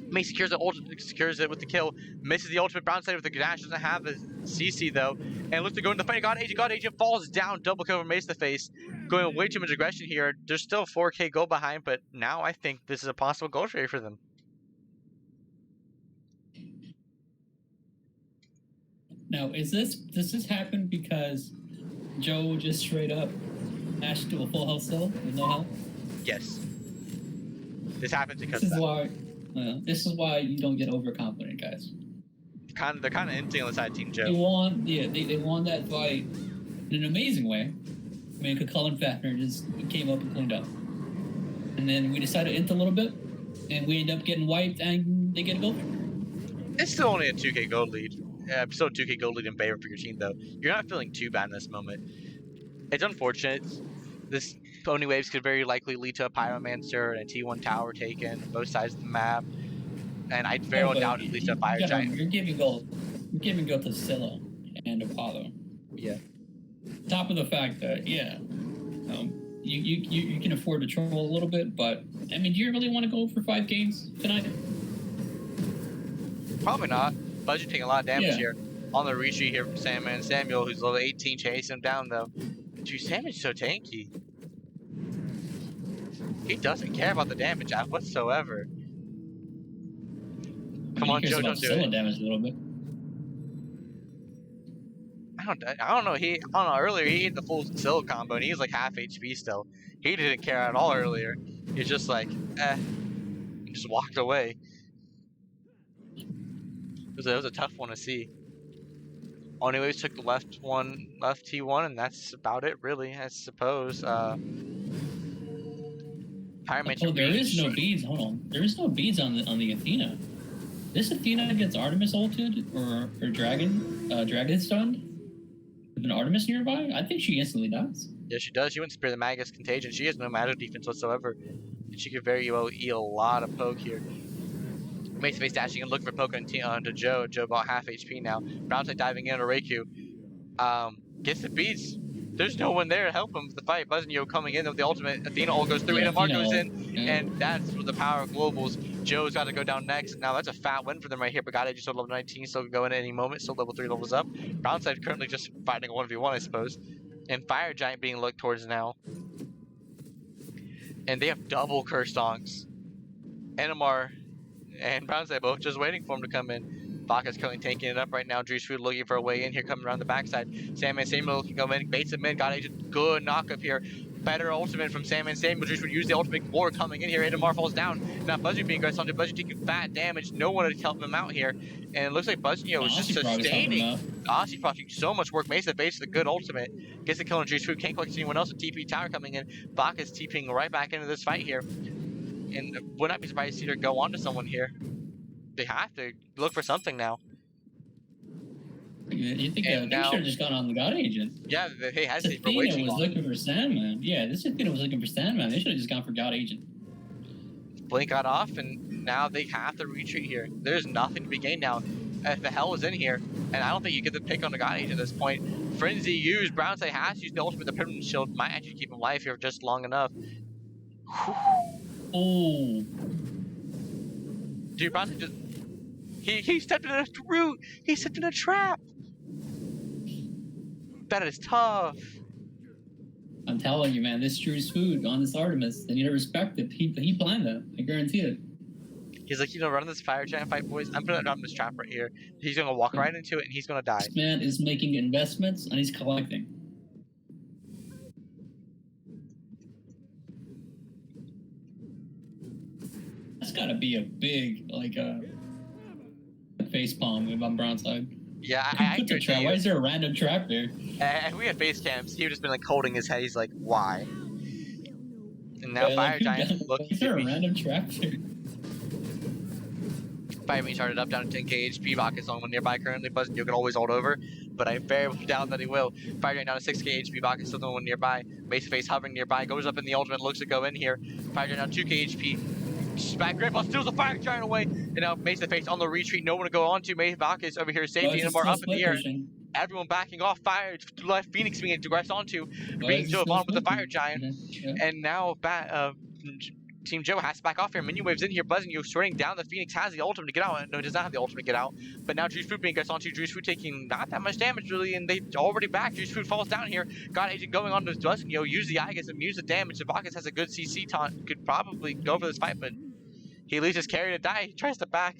Mace secures it with the kill. Misses the ultimate. Brownside with the dash. Doesn't have a CC though. And looks to go into the fight. God Agent. God Agent falls down. Double kill from Mace to the face. Going way too much aggression here. There's still 4K gold behind, but now I think this is a possible gold trade for them. Now, does this happen because Joe just straight up dashed to a full health cell with no health? Yes. This happens because This is why you don't get overconfident, guys. They're kind of empty on the side of Team Joe. They won that fight in an amazing way. I mean, Cullen Fatner just came up and cleaned up. And then we decided to int a little bit, and we end up getting wiped, and they get a gold. It's still only a 2K gold lead. Yeah, still a 2K gold lead in favor for your team, though. You're not feeling too bad in this moment. It's unfortunate. This pony waves could very likely lead to a Pyromancer and a T1 tower taken on both sides of the map. And I very well doubt it leads to a Fire Giant. You're giving gold. You're giving gold to Scylla and Apollo. Yeah. Top of the fact that, you can afford to troll a little bit, but I mean, do you really want to go for 5 games tonight? Probably not. Budget taking a lot of damage here. On the retreat here from Sandman Samuel, who's level 18, chasing him down though. Dude, Sandman's so tanky. He doesn't care about the damage whatsoever. Come on, Joe, don't do it. Damage a little bit. I don't know. Earlier he hit the full Scylla combo and he was like half HP still. He didn't care at all earlier. He's just like, he just walked away. It was a tough one to see. Anyways, took the left T1, and that's about it, really, I suppose. Pyromancer. There is no beads. Hold on. There is no beads on the Athena. This Athena gets Artemis ulted or Dragon stunned with an Artemis nearby. I think she instantly dies. Yeah, she does. She went Spear the Magus Contagion. She has no magic defense whatsoever. And she could very well eat a lot of poke here. Mace face dashing and looking for poke onto Joe. Joe about half HP now. Brownside diving in on Reiku. Gets the beats. There's no one there to help him with the fight. Buzzio coming in with the ultimate. Athena ult goes through. And Mark goes in. And that's with the power of globals. Joe's got to go down next. Now that's a fat win for them right here. But Gade just level 19. Still can go in at any moment. Still level 3 levels up. Brownside currently just fighting a 1v1, I suppose. And Fire Giant being looked towards now. And they have double Curse Donks. Enimar and Brownside both just waiting for him to come in. Baka's currently tanking it up right now. Drew Food looking for a way in here, coming around the backside. Sandman Samuel can go in, baits him in. God Agent, good knock up here. Better ultimate from Sandman Samuel. Drew Food use the ultimate war coming in here. Adamar falls down. Now Buzzio being aggressive onto Buzzio taking fat damage. No one to help him out here. And it looks like Buzzio is just sustaining. Aussie probably so much work. Mesa base the good ultimate. Gets the kill on Drew Food. Can't quite see anyone else with TP Tower coming in. Baka's TPing right back into this fight here. And would not be surprised to see her go on to someone here. They have to look for something now. You think they should have just gone on the God Agent? Yeah, they hesitated for way too long. was looking for Sandman. Yeah, this Athena was looking for Sandman. They should have just gone for God Agent. Blink got off, and now they have to retreat here. There's nothing to be gained now. If the hell is in here, and I don't think you get the pick on the God Agent at this point. Frenzy used. Brownside has to use the ultimate. The Permanent Shield might actually keep him alive here just long enough. Oh. Dude, Brownside just... He stepped in a root. He stepped in a trap. That is tough. I'm telling you, man, this Drew's food on this Artemis, they need to respect it. He planned that. I guarantee it. He's like, run this Fire Giant fight, boys. I'm gonna drop this trap right here. He's gonna walk right into it, and he's gonna die. This man is making investments, and he's collecting. gotta be a big like face palm if I'm bronze-side. Yeah, Who I put the guarantee trap? Why you. is there a random trap there? If we had face cams, he would just been like holding his head. He's like, why? And now Like, Fire who Giant got- looking is there to a be random trap there? Fire being started up down to 10k HP. Rock is on one nearby currently. Buzzing, you can always hold over, but I very much doubt that he will. Fire Giant down to 6k HP. Rock is still the one nearby. Mace Face hovering nearby. Goes up in the ultimate. Looks to go in here. Fire Giant down 2k HP. Back Grandpa steals the Fire Giant away. And now Mace Face on the retreat. No one to go on to. Mace Bacchus over here. Safety Why is and it more still up in the split air. pushing? Everyone backing off. Fire left Phoenix being aggressed onto. Why Being is it Joe still on with the split Fire pushing? Giant. Yeah. And now Team Joe has to back off here. Minion Wave's in here, buzzing you, swinging down. The Phoenix has the ultimate to get out. No, it does not have the ultimate to get out. But now Juice Food being gets onto Juice Food taking not that much damage really, and they already back. Juice Food falls down here. God Agent going on to buzzing you, use the Aegis and use the damage. Zabakis has a good CC taunt, could probably go for this fight, but he leaves his carry to die. He tries to back,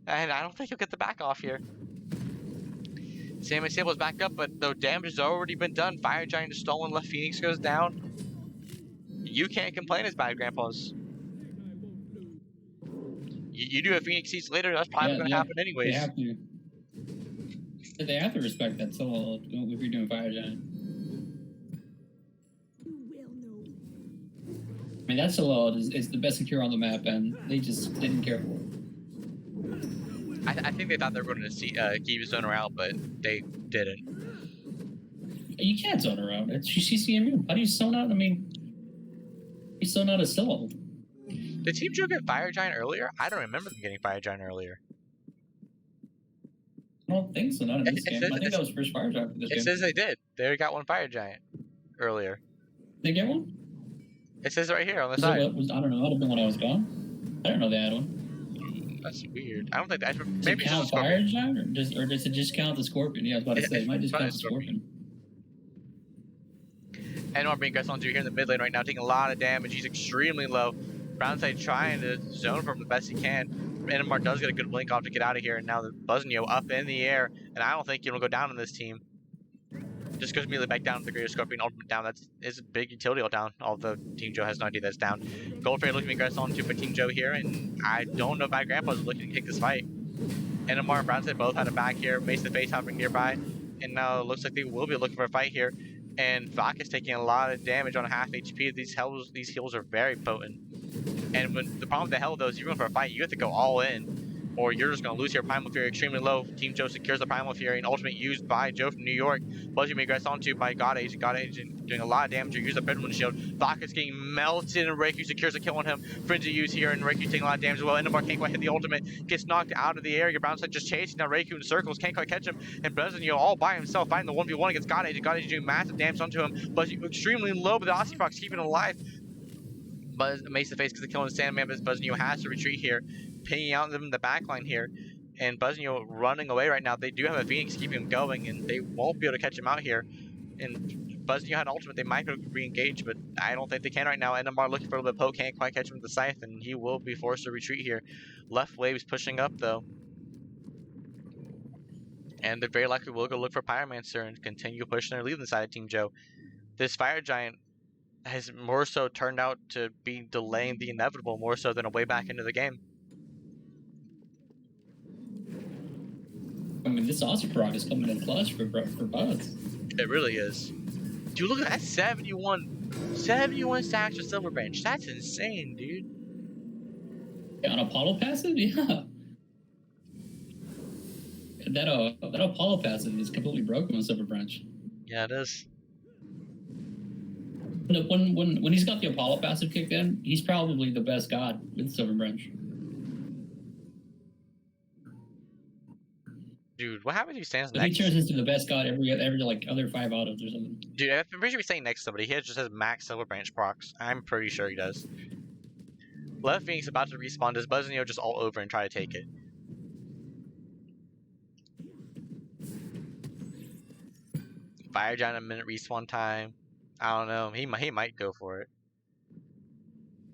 and I don't think he'll get the back off here. Sam Sable's back up, but the damage has already been done. Fire Giant is stolen, left Phoenix goes down. You can't complain as bad, Grandpas. You do have Phoenix seats later, that's probably going to happen anyways. They have to. They have to respect that solo if you're doing Fire Giant. I mean, that solo is the best secure on the map, and they just didn't care for it. I think they thought they were going to keep his owner out, but they didn't. You can't zone her out. She's CCMU. How do you zone out? I mean, you zone out a solo. Did Team Joe get Fire Giant earlier? I don't remember them getting Fire Giant earlier. I don't think so. Not in this It game. says- I think that was first Fire Giant for this It game. says they did. They got one Fire Giant earlier. Did they get one? It says right here on the Was side. it, I don't know. Might have been when I was gone. I don't know they had one. That's weird. I don't think that. Does Maybe it it's count just a Fire Giant, or does it just count the Scorpion? Yeah, I was about to say. It might just count the Scorpion. Enmar being guessed onto here in the mid lane right now, taking a lot of damage. He's extremely low. Brownside trying to zone for him the best he can. Enmar does get a good blink off to get out of here, and now the Buzzio up in the air, and I don't think he'll go down on this team. Just goes immediately back down to the Greater Scorpion ultimate down. Is a big utility all down, although Team Joe has no idea that's down. Goldfrey looking to aggress onto for Team Joe here, and I don't know if my grandpa's looking to kick this fight. Enmar and Brownside both had a back here, Mace the Face hovering nearby, and now it looks like they will be looking for a fight here. And Vak is taking a lot of damage on half HP. These heals are very potent. And when the problem with the hell though is you're going for a fight, you have to go all in, or you're just going to lose your Primal Fury extremely low. Team Joe secures the Primal Fury, and ultimate used by Joe from New York. Buzzy may regress onto by God Agent. God Agent doing a lot of damage. Use the Bedouin Shield. Vak is getting melted, and Reiku secures a kill on him. Frenzy use here, and Reiku taking a lot of damage as well. Endomar can't quite hit the ultimate. Gets knocked out of the air. Your Brownside just chasing now Reiku in circles. Can't quite catch him. And Buzzy all by himself fighting the 1v1 against God Agent. God Agent doing massive damage onto him. Buzzy extremely low, but the Aussie Fox keeping him alive. Buzz Mace the Face because the killing the Sandman, but Buzzio has to retreat here, pinging out them in the backline here, and Buzzio running away right now. They do have a Phoenix keeping him going, and they won't be able to catch him out here. And Buzzio had ultimate, they might be able to re-engage, but I don't think they can right now. Endomar looking for a little bit of poke, can't quite catch him with the Scythe, and he will be forced to retreat here. Left wave's pushing up though, and they very likely will go look for Pyromancer and continue pushing their lead on the side of Team Joe. This Fire Giant has more so turned out to be delaying the inevitable more so than a way back into the game. I mean, this Aussie Proc is coming in clutch for Buzz. It really is. Dude, look at that 71 stacks of Silver Branch. That's insane, dude. Yeah, on Apollo passive, yeah. That Apollo passive is completely broken on Silver Branch. Yeah, it is. When he's got the Apollo passive kicked in, he's probably the best god with Silver Branch. Dude, what happens if he stands But he next? turns into the best god every like other 5 autos or something. Dude, I'm pretty sure he's standing next to somebody. He just has max Silver Branch procs. I'm pretty sure he does. Left Phoenix about to respawn. Does Buzzio just all over and try to take it? Fire Giant a minute respawn time. I don't know. He might go for it.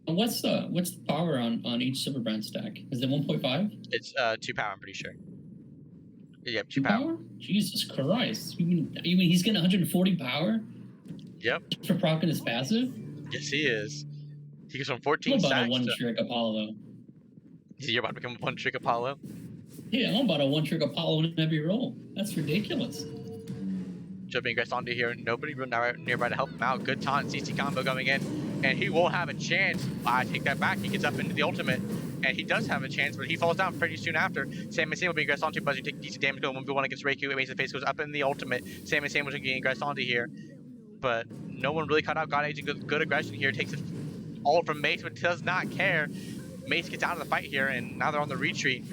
And what's the power on each Silver Branch stack? Is it 1.5? It's 2 power, I'm pretty sure. Yep, 2 2 power. power? Jesus Christ! You mean he's getting 140 power Yep. for proccing his passive? Yes, he is. He goes from What 14 about a stacks one to... trick Apollo though? You're about to become a one-trick Apollo. Yeah, I'm about a one-trick Apollo in every role. That's ridiculous. Jumping aggressive onto here. Nobody nearby to help him out. Good taunt. CC combo coming in. And he won't have a chance. I take that back. He gets up into the ultimate. And he does have a chance, but he falls down pretty soon after. Sam and Sam will be aggressed onto, but you take decent damage going 1v1 against Reiku. Mace face goes up in the ultimate. Sam and Sam was getting aggressed onto here. But no one really caught out God Agent. Good aggression here. Takes it all from Mace, but does not care. Mace gets out of the fight here, and now they're on the retreat.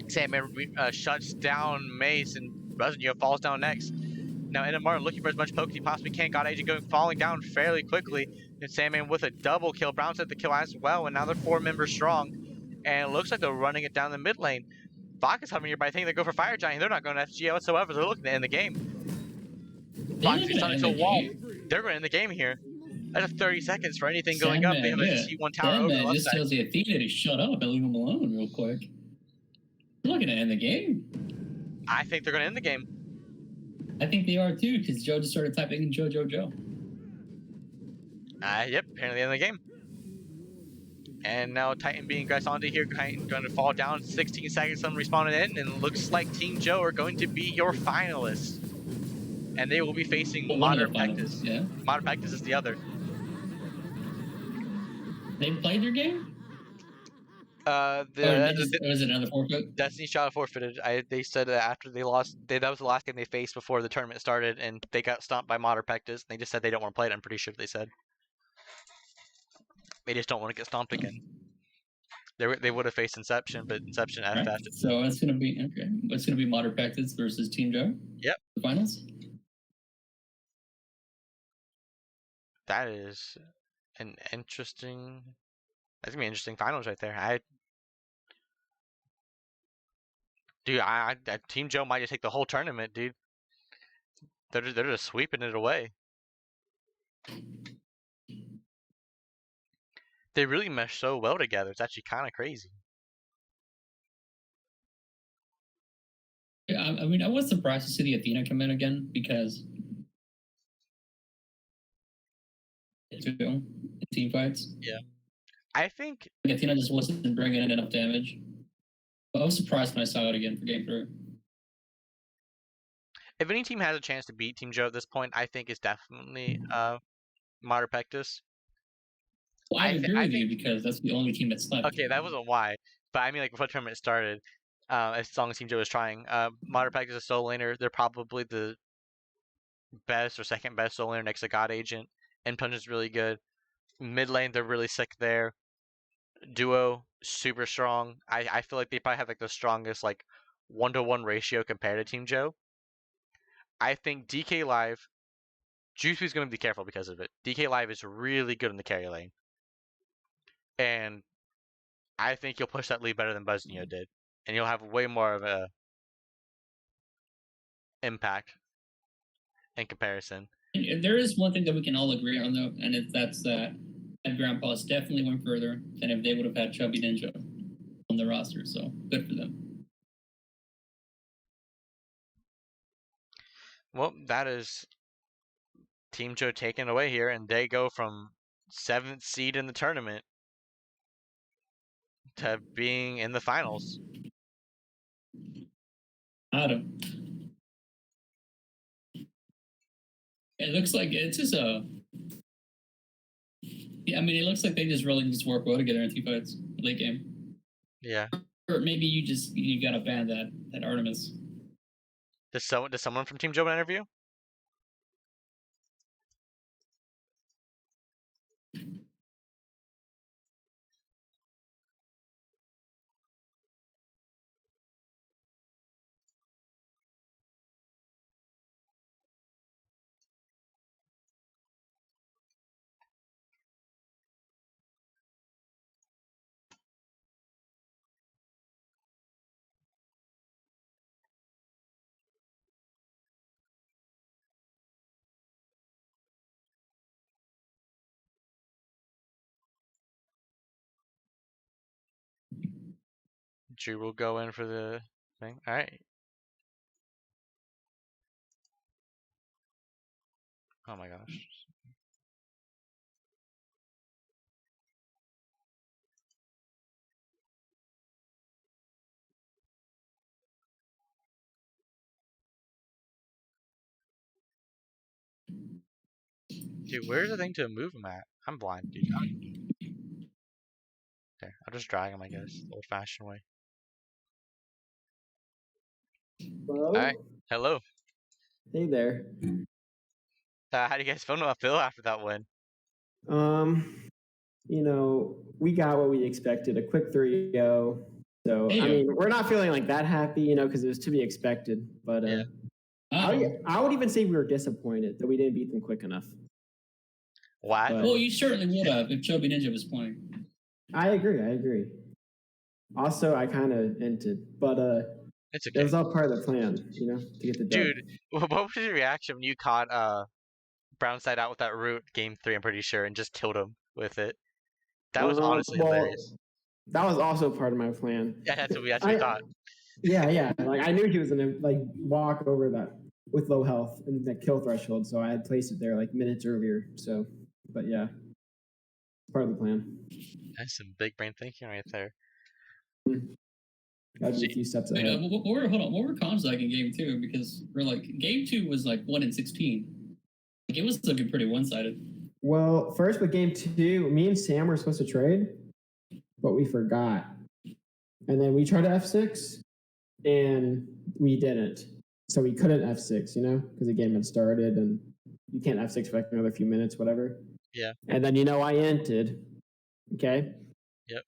Sandman shuts down Mace, and Buzzio falls down next. Now Enna Martin looking for as much poke as he possibly can. God Agent falling down fairly quickly. And Sandman with a double kill. Brown's at the kill as well, and now they're 4 members strong. And it looks like they're running it down the mid lane. Vodka's coming here, but I think they go for Fire Giant. They're not going to FGO whatsoever. They're looking to end the game. Vodka's stunning to a wall. They're going to end the game here. That's 30 seconds for anything going up. They have a C1 tower over the Sandman left just side. tells the Athena to shut up and leave him alone real quick. They're looking to end the game. I think they're going to end the game. I think they are too, because Joe just started typing in Joe. Yep, apparently end the game. And now Titan being aggressed onto here. Titan going to fall down. 16 seconds, some respawning in, and looks like Team Joe are going to be your finalists. And they will be facing Modern Pectus. Yeah. Modern Pectus is the other. They played their game? Or was it another forfeit? Destiny shot forfeited. They said that after they lost, that was the last game they faced before the tournament started, and they got stomped by Modern Pectus. They just said they don't want to play it. I'm pretty sure they said they just don't want to get stomped again. They would have faced Inception, but Inception Right. fast. So it's gonna be okay. It's gonna be Modern Pectus versus Team Joe. Yep. The finals. That is an interesting. That's gonna be interesting finals right there. Dude, Team Joe might just take the whole tournament, dude. They're just sweeping it away. They really mesh so well together. It's actually kind of crazy. Yeah, I mean, I was surprised to see the Athena come in again because in team fights. I think Athena just wasn't bringing in enough damage. But I was surprised when I saw it again for Game 3. if any team has a chance to beat Team Joe at this point, I think it's definitely Modern Pectus. Well, I agree I with you think- because that's the only team that's left. Okay, that wasn't why, but I mean like before the tournament started, as long as Team Joe was trying, Modern Pectus is a solo laner. They're probably the best or second best solo laner next to God Agent. And Punch is really good. Mid lane, they're really sick there. Duo, super strong. I feel like they probably have like the strongest like 1-to-1 ratio compared to Team Joe. I think DK Live, Juicy's going to be careful because of it. DK Live is really good in the carry lane. And I think he'll push that lead better than Buzzio did. And he'll have way more of a impact in comparison. And there is one thing that we can all agree on, though, and that's that Grandpa's definitely went further than if they would have had Chubby Ninja on the roster. So good for them. Well, that is Team Joe taken away here, and they go from 7th seed in the tournament to being in the finals. Adam. It looks like it's just a. Yeah, I mean, it looks like they just really just work well together in team fights late game. Yeah. Or maybe you gotta ban that Artemis. Does someone from Team Joe want to interview? Drew will go in for the thing. All right. Oh my gosh. Dude, where's the thing to move him at? I'm blind, dude. There, I'll just drag him, I guess, the old-fashioned way. Hello? Alright, hello. Hey there. How do you guys feel after that win? We got what we expected, a quick 3-0. So, Hey, I mean, we're not feeling like that happy, because it was to be expected. But Yeah. I would even say we were disappointed that we didn't beat them quick enough. What? But- Well, you certainly would have if Chubby Ninja was playing. I agree. Also, I kind of entered, but It's it okay. was all part of the plan, to get the dub. Dude, what was your reaction when you caught Brownside out with that root game 3, I'm pretty sure, and just killed him with it? That was honestly hilarious. That was also part of my plan. Yeah, that's what we thought. Yeah. Like I knew he was gonna walk over that with low health and the kill threshold, so I had placed it there like minutes earlier. So, but yeah, part of the plan. That's some big brain thinking right there. I'd be a few steps Wait, ahead. hold on. What were comms like in game 2? Because we're like game 2 was like 1 in 16. Like it was looking pretty one-sided. Well, first with game 2, me and Sam were supposed to trade, but we forgot, and then we tried to F6, and we didn't. So we couldn't F6, because the game had started, and you can't F6 for like another few minutes, whatever. Yeah. And then I entered. Okay. Yep.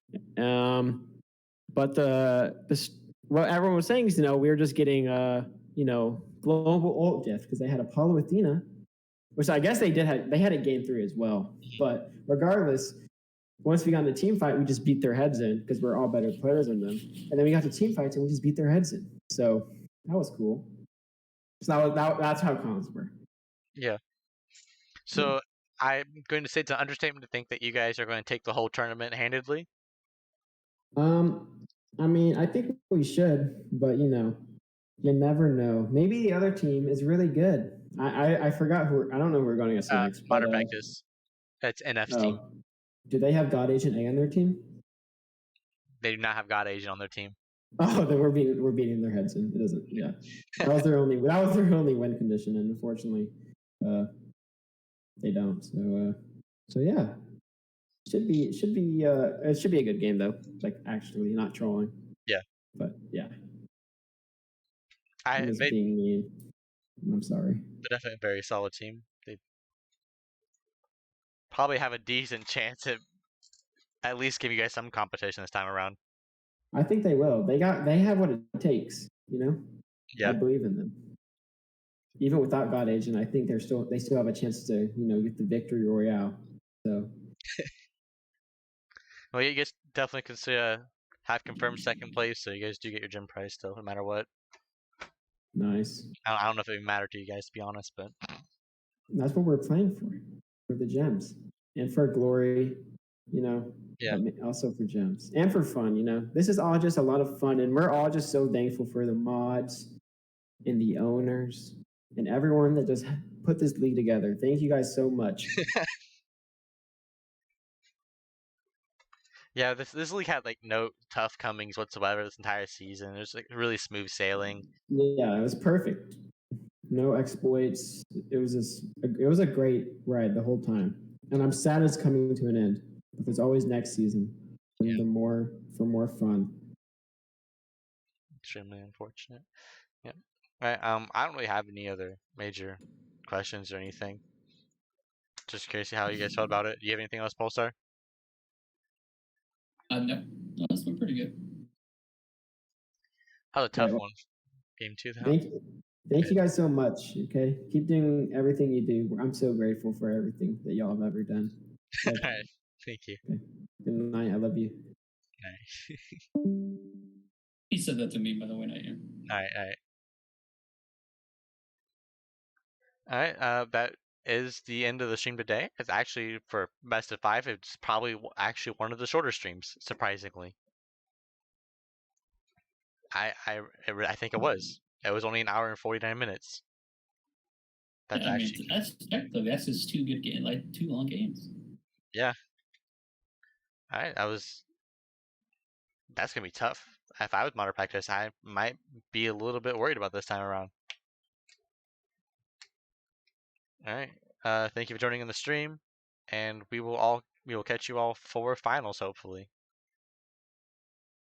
But what everyone was saying is, we were just getting global ult gift because they had Apollo Athena, which I guess they had a game 3 as well. But regardless, once we got in the team fight, we just beat their heads in because we're all better players than them. And then we got to team fights and we just beat their heads in. So that was cool. So that's how comms were. Yeah. So I'm going to say it's an understatement to think that you guys are going to take the whole tournament handedly. I mean, I think we should, but you never know. Maybe the other team is really good. I forgot I don't know who we're going against next. Modern Practice. That's NF's team. Do they have God Agent A on their team? They do not have God Agent on their team. Oh, then we're beating their heads in. It doesn't. Yeah, that was their only win condition, and unfortunately, they don't. So yeah, it should be a good game though. Like actually, not trolling. Yeah. But yeah, I'm being mean. I'm sorry. They're definitely a very solid team. They probably have a decent chance at least give you guys some competition this time around. I think they will. They have what it takes. Yeah. I believe in them. Even without God Agent, I think they still have a chance to get the victory royale. So. Well, you guys definitely consider have confirmed second place, so you guys do get your gym prize still, no matter what. Nice. I don't know if it would matter to you guys, to be honest, but that's what we're playing for the gems and for glory, Yeah. but also for gems and for fun. This is all just a lot of fun, and we're all just so thankful for the mods and the owners and everyone that just put this league together. Thank you guys so much. yeah, this league had like no tough comings whatsoever this entire season. It was like really smooth sailing. Yeah, it was perfect. No exploits. It was a great ride the whole time, and I'm sad it's coming to an end. But there's always next season, and for more fun. Extremely unfortunate. Yeah. All right. I don't really have any other major questions or anything. Just curious how you guys felt about it. Do you have anything else, Pulsar? No, that's been pretty good. That was a tough Alright, one. Game 2, though. Thank you guys so much. Okay, keep doing everything you do. I'm so grateful for everything that y'all have ever done. All right. Thank you. Good night. I love you. Nice. He said that to me, by the way, not you. All right. All right. That is the end of the stream today. It's actually for best of 5. It's probably actually one of the shorter streams, surprisingly. I think it was. It was only an hour and 49 minutes. That's I mean, actually that's technically that's just 2 good games, like 2 long games. yeah. All right. That's gonna be tough. If I was Modern Practice, I might be a little bit worried about this time around. All right. Thank you for joining in the stream, and we will catch you all for finals hopefully.